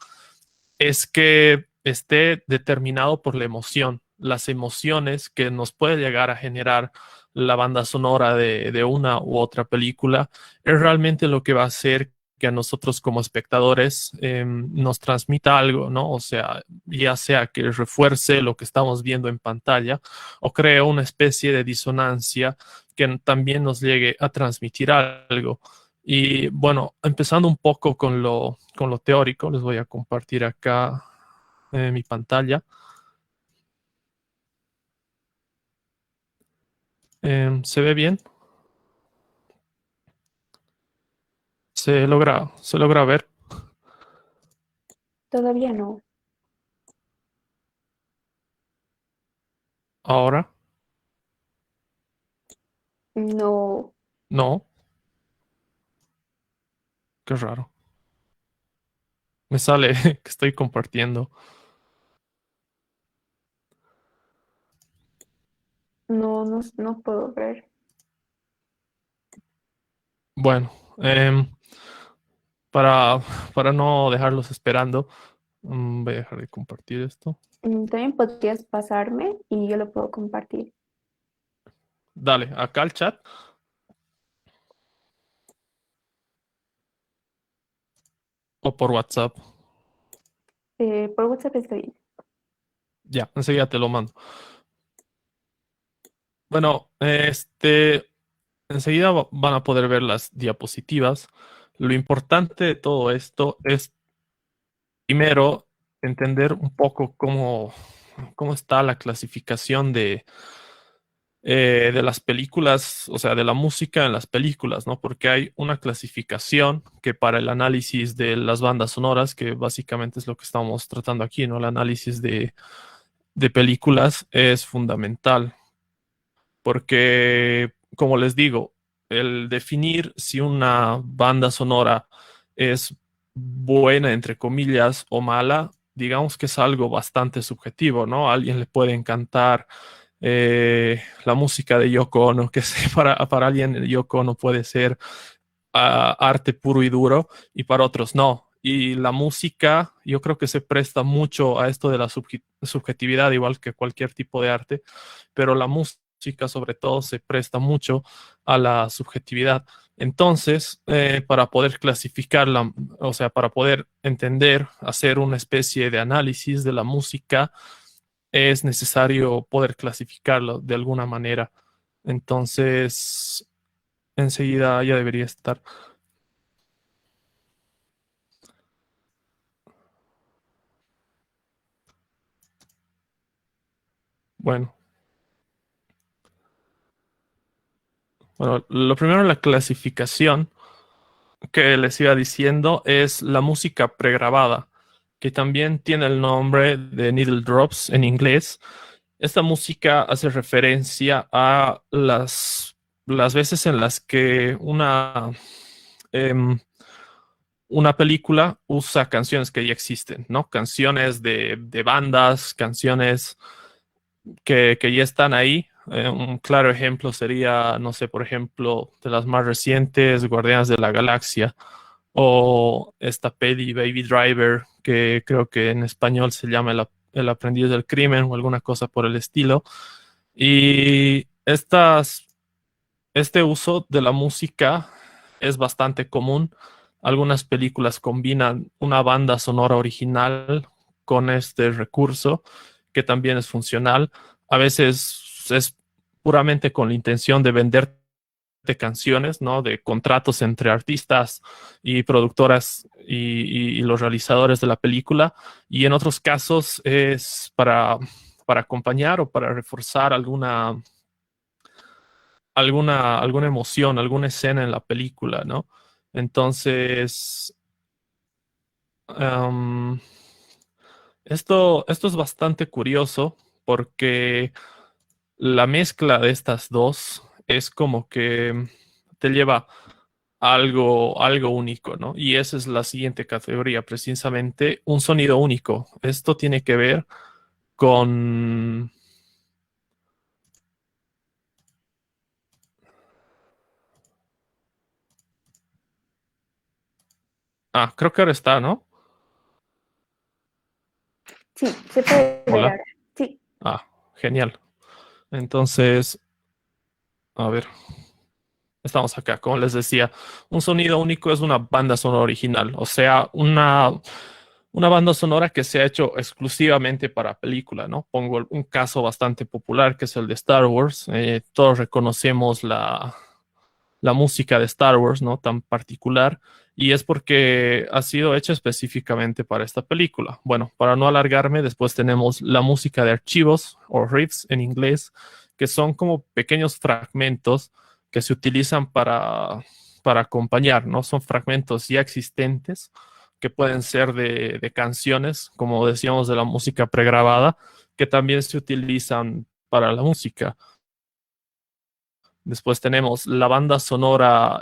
es que esté determinado por la emoción, las emociones que nos puede llegar a generar la banda sonora de una u otra película, es realmente lo que va a hacer que a nosotros como espectadores nos transmita algo, ¿no? O sea, ya sea que refuerce lo que estamos viendo en pantalla o cree una especie de disonancia que también nos llegue a transmitir algo. Y bueno, empezando un poco con lo teórico, les voy a compartir acá mi pantalla. ¿Se ve bien? ¿Se logra ver? Todavía no. Ahora, No, no. Qué raro. Me sale que estoy compartiendo. no puedo ver. Bueno, para, para no dejarlos esperando, voy a dejar de compartir esto. También podrías pasarme y yo lo puedo compartir. Dale, acá al chat. o por WhatsApp? Por WhatsApp está bien. Ya, enseguida te lo mando. Bueno, enseguida van a poder ver las diapositivas. Lo importante de todo esto es, primero, entender un poco cómo está la clasificación de las películas, o sea, de la música en las películas, ¿no? Porque hay una clasificación que para el análisis de las bandas sonoras, que básicamente es lo que estamos tratando aquí, ¿no? El análisis de películas es fundamental, porque, como les digo, el definir si una banda sonora es buena, entre comillas, o mala, digamos que es algo bastante subjetivo, ¿no? A alguien le puede encantar la música de Yoko Ono, que sé, para alguien Yoko Ono puede ser arte puro y duro, y para otros no. Y la música, yo creo que se presta mucho a esto de la subjetividad, igual que cualquier tipo de arte, pero la música sobre todo se presta mucho a la subjetividad. Entonces, para poder clasificarla, o sea, para poder entender, hacer una especie de análisis de la música, es necesario poder clasificarlo de alguna manera. Entonces, enseguida ya debería estar. Bueno. Bueno, lo primero en la clasificación que les iba diciendo es la música pregrabada, que también tiene el nombre de needle drops en inglés. Esta música hace referencia a las veces en las que una película usa canciones que ya existen, ¿no? Canciones de bandas, canciones que ya están ahí. Un claro ejemplo sería, no sé, por ejemplo, de las más recientes, Guardianes de la Galaxia, o esta peli Baby Driver, que creo que en español se llama El aprendiz del crimen o alguna cosa por el estilo. Y este uso de la música es bastante común. Algunas películas combinan una banda sonora original con este recurso, que también es funcional. A veces es puramente con la intención de vender canciones, ¿no? De contratos entre artistas y productoras y los realizadores de la película. Y en otros casos es para acompañar o para reforzar alguna emoción, alguna escena en la película, ¿no? Entonces, esto es bastante curioso porque la mezcla de estas dos es como que te lleva a algo único, ¿no? Y esa es la siguiente categoría, precisamente un sonido único. Esto tiene que ver con... Ah, creo que ahora está, ¿no? Sí, se puede ver Hola. ahora. Sí. Ah, genial. Entonces, a ver. Estamos acá, como les decía, un sonido único es una banda sonora original, o sea, una banda sonora que se ha hecho exclusivamente para película, ¿no? Pongo un caso bastante popular que es el de Star Wars. Todos reconocemos la música de Star Wars, ¿no? Tan particular, y es porque ha sido hecha específicamente para esta película. Bueno, para no alargarme, después tenemos la música de archivos o riffs en inglés, que son como pequeños fragmentos que se utilizan para acompañar, ¿no? Son fragmentos ya existentes que pueden ser de canciones, como decíamos, de la música pregrabada, que también se utilizan para la música. Después tenemos la banda sonora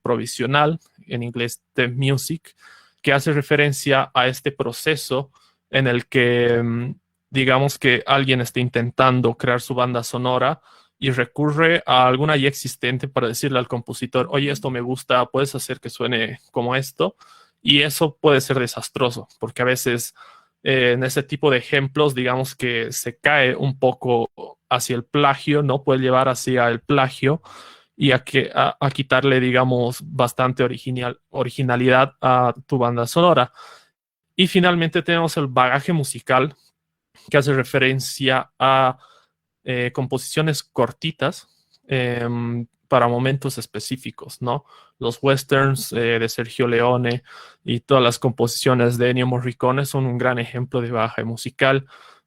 provisional, en inglés theme music, que hace referencia a este proceso en el que, digamos que alguien está intentando crear su banda sonora y recurre a alguna ya existente para decirle al compositor, oye, esto me gusta, puedes hacer que suene como esto. Y eso puede ser desastroso, porque a veces en ese tipo de ejemplos, digamos que se cae un poco hacia el plagio, ¿no? Puede llevar hacia el plagio y a quitarle, digamos, bastante originalidad a tu banda sonora. Y finalmente tenemos el bagaje musical, que hace referencia a composiciones cortitas para momentos específicos, ¿no? Los westerns de Sergio Leone y todas las composiciones de Ennio Morricone son un gran ejemplo de bagaje musical,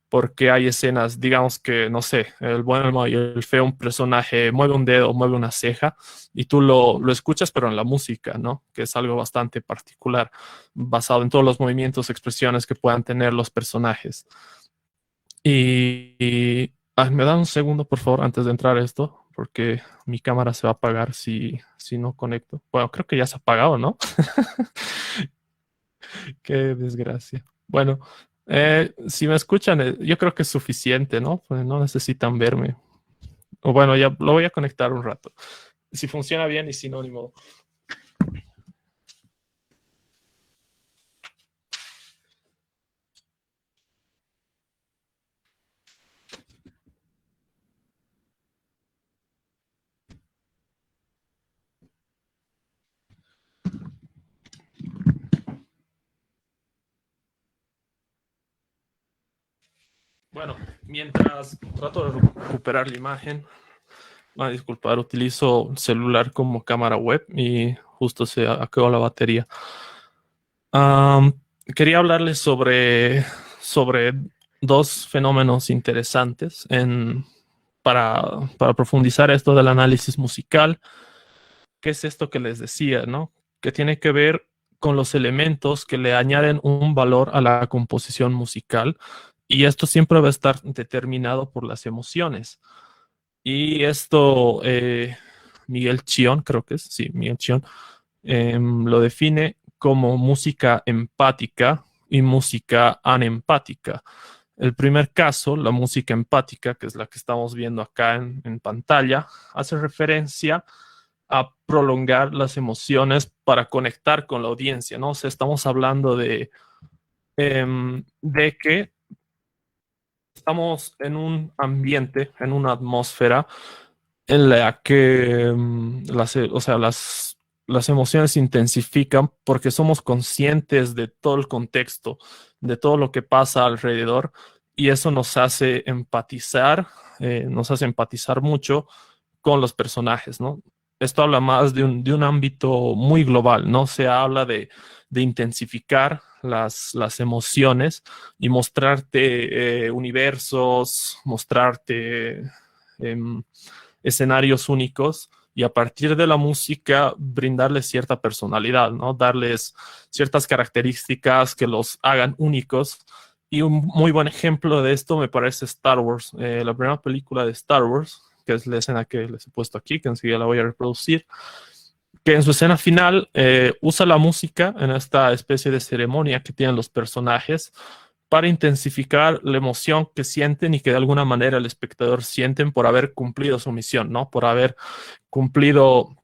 porque hay escenas, digamos que, no sé, el bueno y el feo, un personaje mueve un dedo, mueve una ceja, y tú lo escuchas, pero en la música, ¿no? Que es algo bastante particular, basado en todos los movimientos, expresiones que puedan tener los personajes. Me da un segundo, por favor, antes de entrar a esto, porque mi cámara se va a apagar si no conecto. Bueno, creo que ya se ha apagado, ¿no? Qué desgracia. Bueno, si me escuchan, yo creo que es suficiente, ¿no? Pues no necesitan verme. O bueno, ya lo voy a conectar un rato. Si funciona bien y si no, ni modo. Bueno, mientras trato de recuperar la imagen, disculpar, utilizo celular como cámara web y justo se acabó la batería. Quería hablarles sobre dos fenómenos interesantes para profundizar esto del análisis musical. ¿Qué es esto que les decía, no? Que tiene que ver con los elementos que le añaden un valor a la composición musical, y esto siempre va a estar determinado por las emociones. Y esto, Miguel Chión, creo que es, sí, Miguel Chión, lo define como música empática y música anempática. El primer caso, la música empática, que es la que estamos viendo acá en pantalla, hace referencia a prolongar las emociones para conectar con la audiencia, ¿no? O sea, estamos hablando de que estamos en un ambiente, en una atmósfera en la que las emociones se intensifican porque somos conscientes de todo el contexto, de todo lo que pasa alrededor, y eso nos hace empatizar mucho con los personajes, ¿no? Esto habla más de un ámbito muy global, ¿no? Se habla de intensificar las emociones y mostrarte universos, mostrarte escenarios únicos, y a partir de la música brindarles cierta personalidad, ¿no? Darles ciertas características que los hagan únicos. Y un muy buen ejemplo de esto me parece Star Wars, la primera película de Star Wars, que es la escena que les he puesto aquí, que enseguida la voy a reproducir, que en su escena final usa la música en esta especie de ceremonia que tienen los personajes para intensificar la emoción que sienten y que de alguna manera el espectador sienten por haber cumplido su misión, ¿no? Por haber cumplido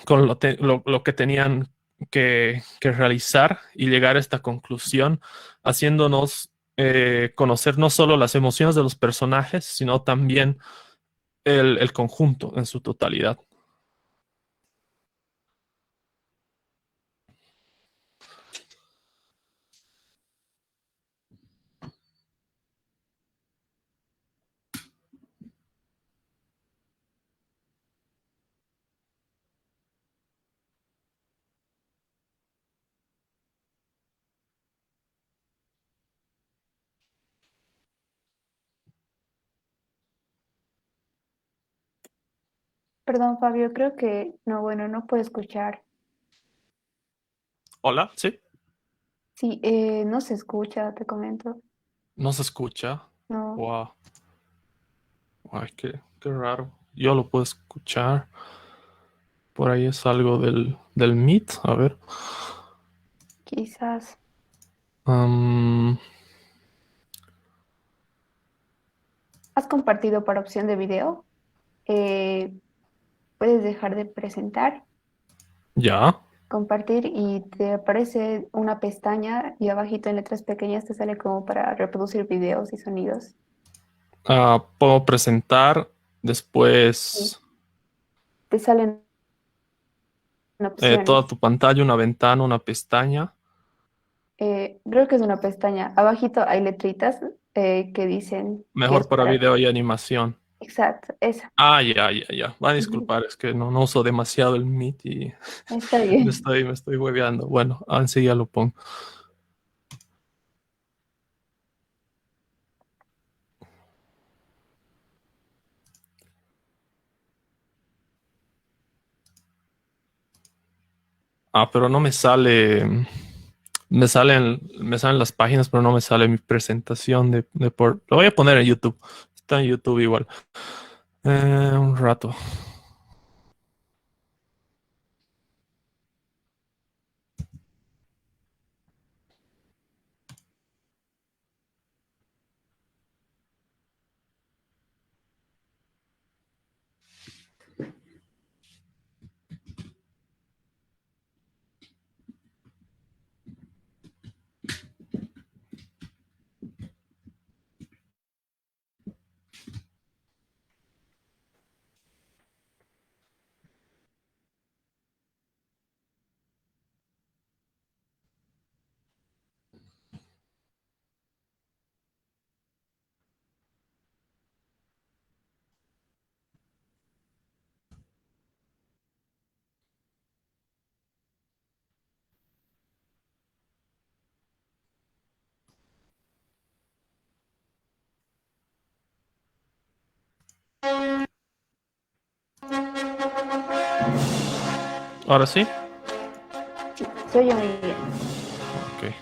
con lo que tenían que realizar y llegar a esta conclusión, haciéndonos conocer no solo las emociones de los personajes, sino también el conjunto en su totalidad. Perdón, Fabio, creo que no, bueno, no puedo escuchar. Hola, ¿sí? Sí, no se escucha, te comento. ¿No se escucha? No. Wow. Ay, qué raro. Yo lo puedo escuchar. Por ahí es algo del Meet. A ver. Quizás. ¿Has compartido para opción de video? Puedes dejar de presentar, Ya. compartir, y te aparece una pestaña y abajito en letras pequeñas te sale como para reproducir videos y sonidos. Puedo presentar después. Sí. te salen opciones. Toda tu pantalla, una ventana, una pestaña. Creo que es una pestaña. Abajito hay letritas que dicen que Mejor es para para... video y animación. Exacto, esa. Ah, ya. Va a disculpar, es que no uso demasiado el Meet y Está bien. me estoy hueveando. Bueno, enseguida lo pongo. Pero no me sale. Me salen las páginas, pero no me sale mi presentación Lo voy a poner en YouTube. Está en YouTube igual. Un rato. Ahora sí. Se oye muy bien. Ok.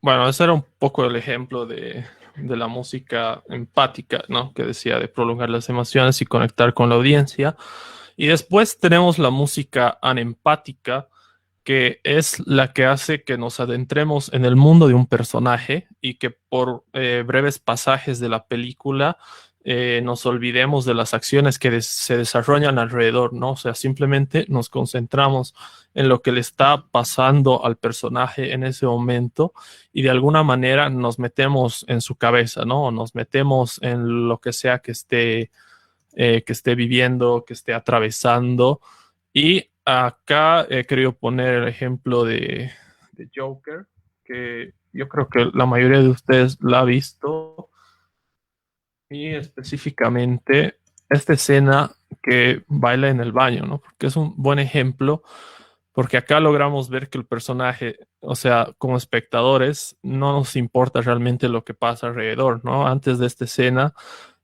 Bueno, ese era un poco el ejemplo de la música empática, ¿no? Que decía de prolongar las emociones y conectar con la audiencia. Y después tenemos la música anempática, que es la que hace que nos adentremos en el mundo de un personaje y que por breves pasajes de la película nos olvidemos de las acciones que se desarrollan alrededor, ¿no? O sea, simplemente nos concentramos en lo que le está pasando al personaje en ese momento y de alguna manera nos metemos en su cabeza, ¿no? O nos metemos en lo que sea que esté viviendo, que esté atravesando. Y acá he querido poner el ejemplo de Joker, que yo creo que la mayoría de ustedes la ha visto. Y específicamente esta escena que baila en el baño, ¿no? Porque es un buen ejemplo, porque acá logramos ver que el personaje, o sea, como espectadores, no nos importa realmente lo que pasa alrededor, ¿no? Antes de esta escena,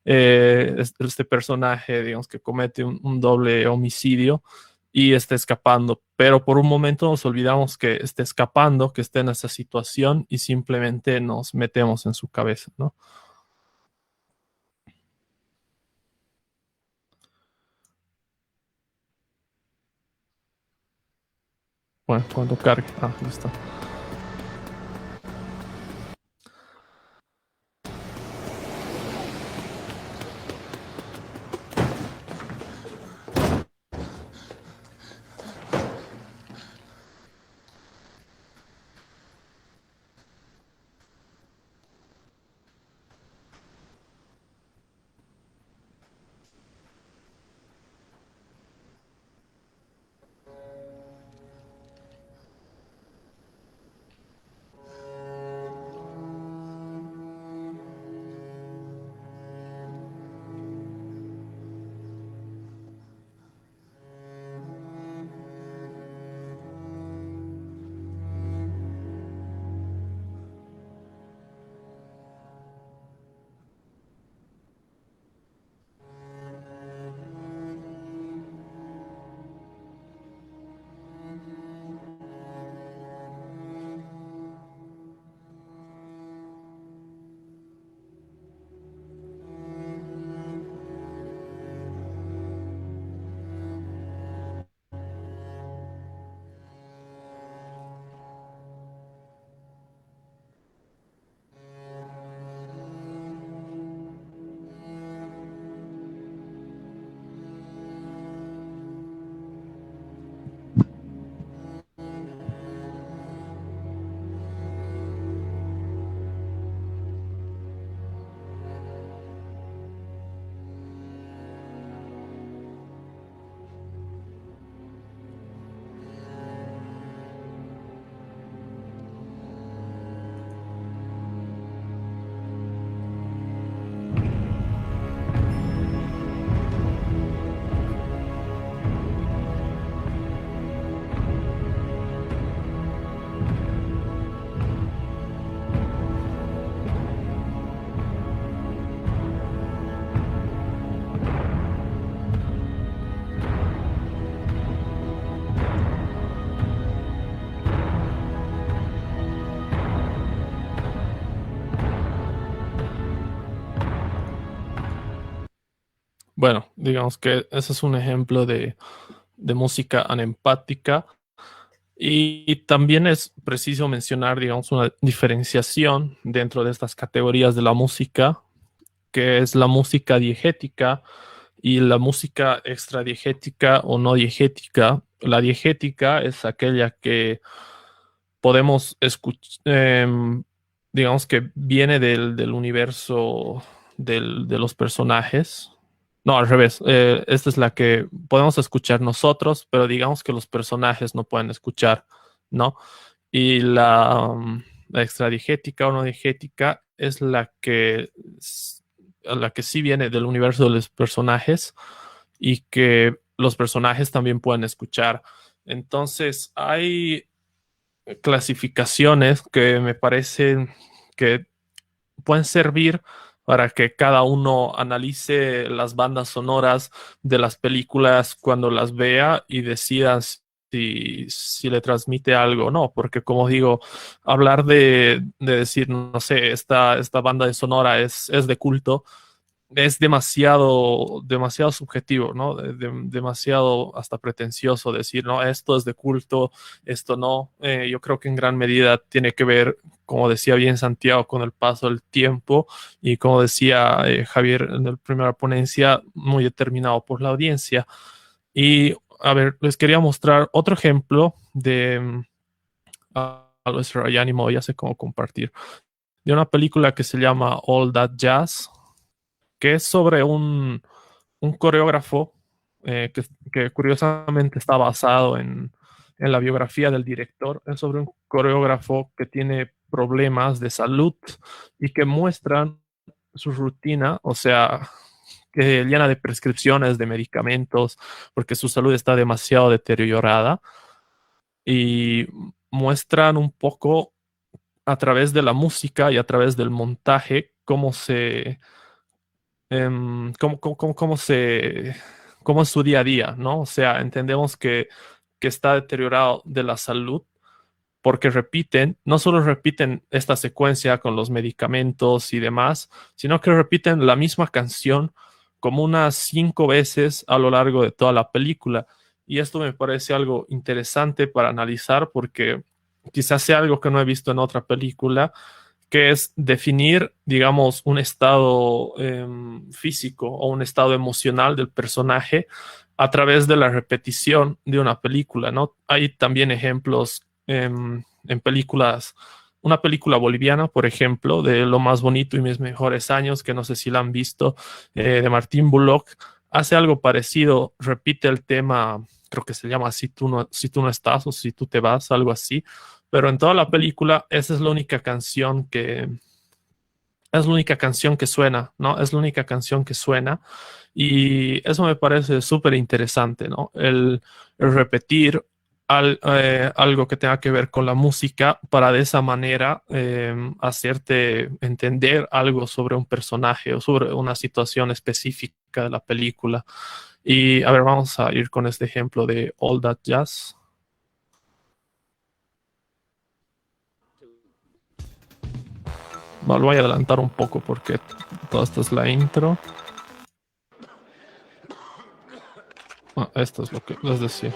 este personaje, digamos, que comete un doble homicidio y está escapando, pero por un momento nos olvidamos que está escapando, que está en esa situación y simplemente nos metemos en su cabeza, ¿no? Bueno, cuando cargue. Listo. Bueno, digamos que ese es un ejemplo de música anempática. Y también es preciso mencionar, digamos, una diferenciación dentro de estas categorías de la música, que es la música diegética y la música extradiegética o no diegética. La diegética es aquella que podemos escuchar, digamos que viene del universo de los personajes. No, al revés. Esta es la que podemos escuchar nosotros, pero digamos que los personajes no pueden escuchar, ¿no? Y la extradigética o no digética es la que sí viene del universo de los personajes y que los personajes también pueden escuchar. Entonces, hay clasificaciones que me parecen que pueden servir para que cada uno analice las bandas sonoras de las películas cuando las vea y decida si le transmite algo o no, porque como digo, hablar de decir, no sé, esta banda de sonora es de culto, es demasiado subjetivo, ¿no? Demasiado hasta pretencioso decir, no, esto es de culto, esto no. Yo creo que en gran medida tiene que ver, como decía bien Santiago, con el paso del tiempo y como decía Javier en la primera ponencia, muy determinado por la audiencia. Y a ver, les quería mostrar otro ejemplo de algo de ánimo, ya sé cómo compartir, de una película que se llama All That Jazz, que es sobre un coreógrafo que curiosamente está basado en la biografía del director. Es sobre un coreógrafo que tiene problemas de salud y que muestran su rutina, o sea, que llena de prescripciones de medicamentos porque su salud está demasiado deteriorada y muestran un poco a través de la música y a través del montaje cómo es su día a día, ¿no? O sea, entendemos que está deteriorado de la salud porque repiten, no solo repiten esta secuencia con los medicamentos y demás, sino que repiten la misma canción como unas 5 veces a lo largo de toda la película. Y esto me parece algo interesante para analizar porque quizás sea algo que no he visto en otra película, que es definir, digamos, un estado físico o un estado emocional del personaje a través de la repetición de una película, ¿no? Hay también ejemplos en películas, una película boliviana, por ejemplo, de Lo más bonito y mis mejores años, que no sé si la han visto, de Martín Bullock, hace algo parecido, repite el tema, creo que se llama si tú no estás o Si tú te vas, algo así, pero en toda la película esa es la única canción que suena, ¿no? Es la única canción que suena y eso me parece súper interesante, ¿no? El repetir algo que tenga que ver con la música para de esa manera hacerte entender algo sobre un personaje o sobre una situación específica de la película. Y a ver, vamos a ir con este ejemplo de All That Jazz. Lo voy a adelantar un poco porque toda esta es la intro. Esto es lo que les decía.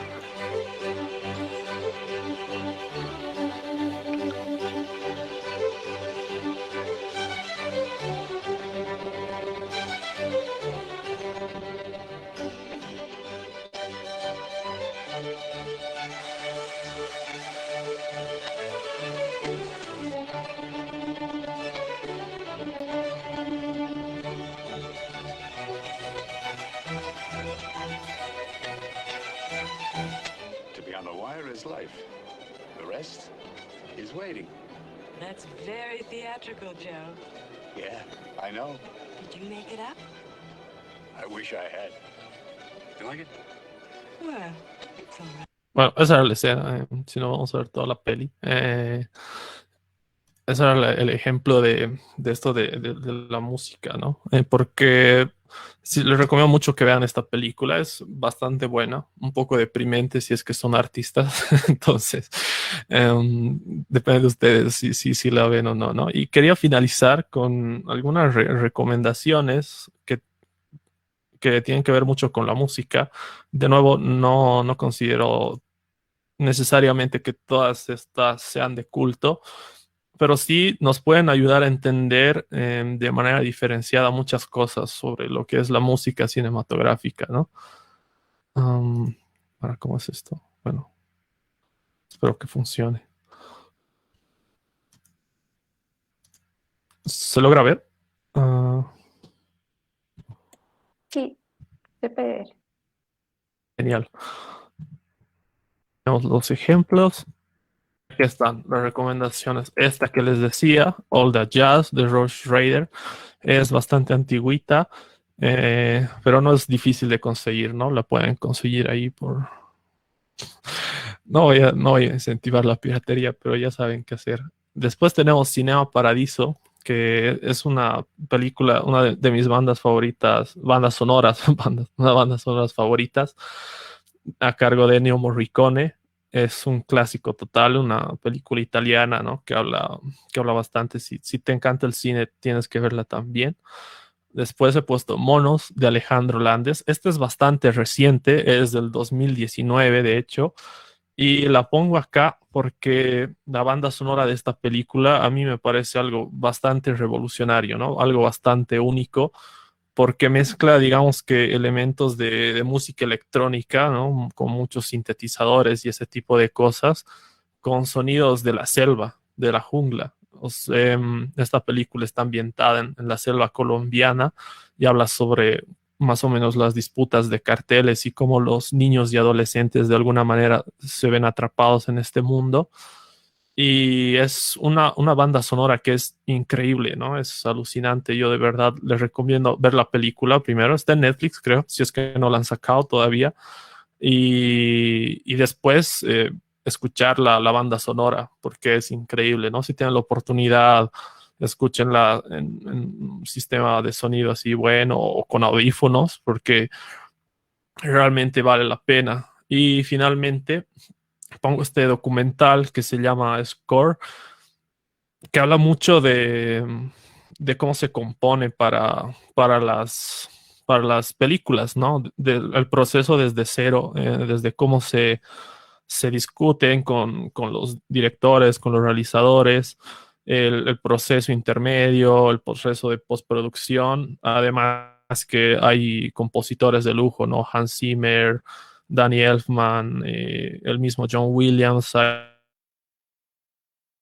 Life. The rest is waiting. That's very theatrical, Joe. Yeah, I know. Did you make it up? I wish I had. You like it? Well, it's all right. Bueno, esa era la escena, si no vamos a ver toda la peli. Ese era el ejemplo de esto de la música, ¿no? Porque sí, les recomiendo mucho que vean esta película, es bastante buena, un poco deprimente si es que son artistas, entonces depende de ustedes si la ven o no, ¿no? Y quería finalizar con algunas recomendaciones que que tienen que ver mucho con la música. De nuevo, no considero necesariamente que todas estas sean de culto, pero sí nos pueden ayudar a entender de manera diferenciada muchas cosas sobre lo que es la música cinematográfica, ¿no? Ahora, ¿cómo es esto? Bueno, espero que funcione. ¿Se logra ver? Sí, se puede ver. Genial. Tenemos los ejemplos. Aquí están las recomendaciones. Esta que les decía, All That Jazz de Roche Schrader, es bastante antigüita, pero no es difícil de conseguir, ¿no? La pueden conseguir ahí por... no voy a incentivar la piratería, pero ya saben qué hacer. Después tenemos Cinema Paradiso, que es una película, una de mis bandas favoritas, bandas sonoras, una bandas sonoras favoritas, a cargo de Ennio Morricone. Es un clásico total, una película italiana, ¿no? Que habla bastante. Si te encanta el cine, tienes que verla también. Después he puesto Monos de Alejandro Landes. Este es bastante reciente, es del 2019, de hecho. Y la pongo acá porque la banda sonora de esta película a mí me parece algo bastante revolucionario, ¿no? Algo bastante único, porque mezcla, digamos que elementos de música electrónica, ¿no? Con muchos sintetizadores y ese tipo de cosas, con sonidos de la selva, de la jungla. Esta película está ambientada en la selva colombiana y habla sobre más o menos las disputas de carteles y cómo los niños y adolescentes de alguna manera se ven atrapados en este mundo. Y es una banda sonora que es increíble, ¿no? Es alucinante. Yo de verdad les recomiendo ver la película primero. Está en Netflix, creo, si es que no la han sacado todavía. Y después escuchar la banda sonora, porque es increíble, ¿no? Si tienen la oportunidad, escúchenla en un sistema de sonido así bueno o con audífonos, porque realmente vale la pena. Y finalmente pongo este documental que se llama Score, que habla mucho de cómo se compone para las películas, ¿no? El proceso desde cero, desde cómo se discuten con los directores, con los realizadores, el proceso intermedio, el proceso de postproducción. Además que hay compositores de lujo, ¿no? Hans Zimmer, Danny Elfman, el mismo John Williams.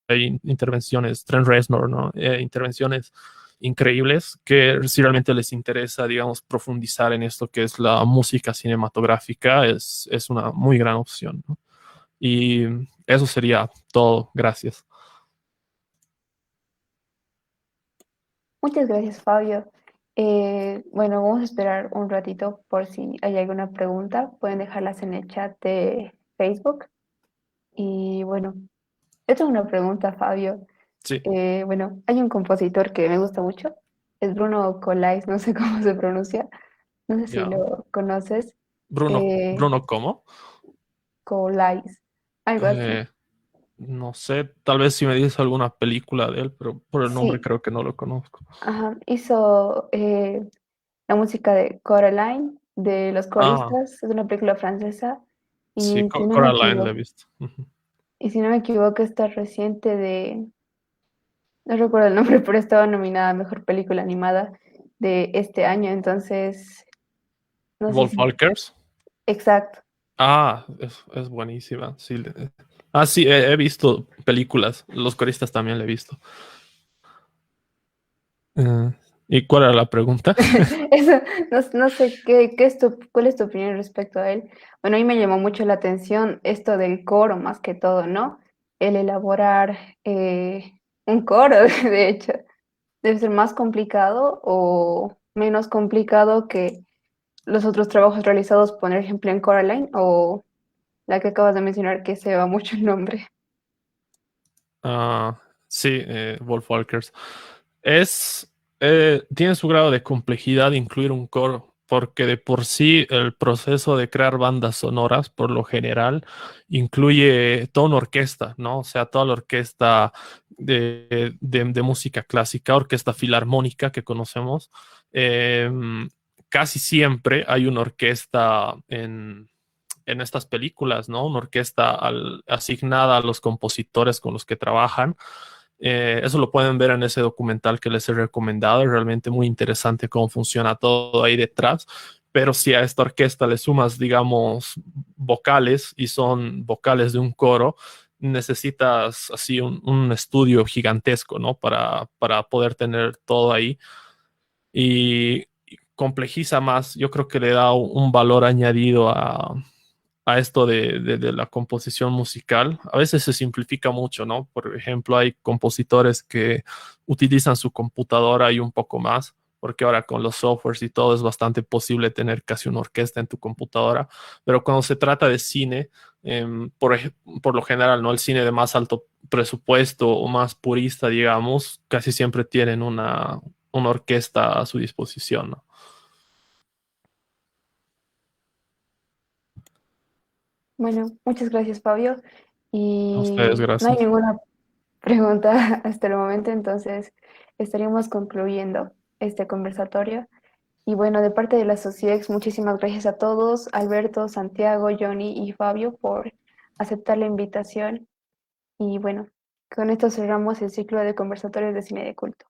Hay intervenciones, Trent Reznor, ¿no? Intervenciones increíbles que si realmente les interesa, digamos, profundizar en esto que es la música cinematográfica, es una muy gran opción, ¿no? Y eso sería todo. Gracias. Muchas gracias, Fabio. Bueno, vamos a esperar un ratito por si hay alguna pregunta. Pueden dejarlas en el chat de Facebook. Y bueno, yo tengo una pregunta, Fabio. Sí. Bueno, hay un compositor que me gusta mucho. Es Bruno Colais, no sé cómo se pronuncia. No sé si Ya. lo conoces. Bruno, ¿cómo? Colais, algo así. No sé, tal vez si me dices alguna película de él, pero por el nombre Sí, creo que no lo conozco. ajá. Hizo la música de Coraline, de Los Ah, Coristas. Es una película francesa. sí, Y si no me Coraline la he equivoco, visto. Ujú. está reciente no recuerdo el nombre, pero estaba nominada a Mejor Película Animada de este año. Entonces, no sé Wolf si... Walkers. Exacto. Ah, es buenísima. Sí, sí, he visto películas. Los coristas también la he visto. Eh, ¿Y cuál era la pregunta? Eso, no sé cuál es tu opinión respecto a él. Bueno, a mí me llamó mucho la atención esto del coro más que todo, ¿no? El elaborar un coro, de hecho, debe ser más complicado o menos complicado que los otros trabajos realizados, por ejemplo, en Coraline o la que acabas de mencionar, que se va mucho el nombre. Sí, Wolf Walkers. Tiene su grado de complejidad incluir un coro, porque de por sí el proceso de crear bandas sonoras, por lo general, incluye toda una orquesta, ¿no? O sea, toda la orquesta de música clásica, orquesta filarmónica que conocemos, casi siempre hay una orquesta en estas películas, ¿no? Una orquesta asignada a los compositores con los que trabajan. Eso lo pueden ver en ese documental que les he recomendado. Es realmente muy interesante cómo funciona todo ahí detrás. Pero si a esta orquesta le sumas, digamos, vocales, y son vocales de un coro, necesitas así un estudio gigantesco, ¿no? Para poder tener todo ahí. Y complejiza más. Yo creo que le da un valor añadido a esto de la composición musical. A veces se simplifica mucho, ¿no? Por ejemplo, hay compositores que utilizan su computadora y un poco más, porque ahora con los softwares y todo es bastante posible tener casi una orquesta en tu computadora, pero cuando se trata de cine, por lo general, ¿no? El cine de más alto presupuesto o más purista, digamos, casi siempre tienen una orquesta a su disposición, ¿no? Bueno, muchas gracias, Fabio. A ustedes, Y no hay gracias. ninguna pregunta hasta el momento, entonces estaríamos concluyendo este conversatorio. Y bueno, de parte de la Sociex, muchísimas gracias a todos, Alberto, Santiago, Johnny y Fabio, por aceptar la invitación. Y bueno, con esto cerramos el ciclo de conversatorios de cine de culto.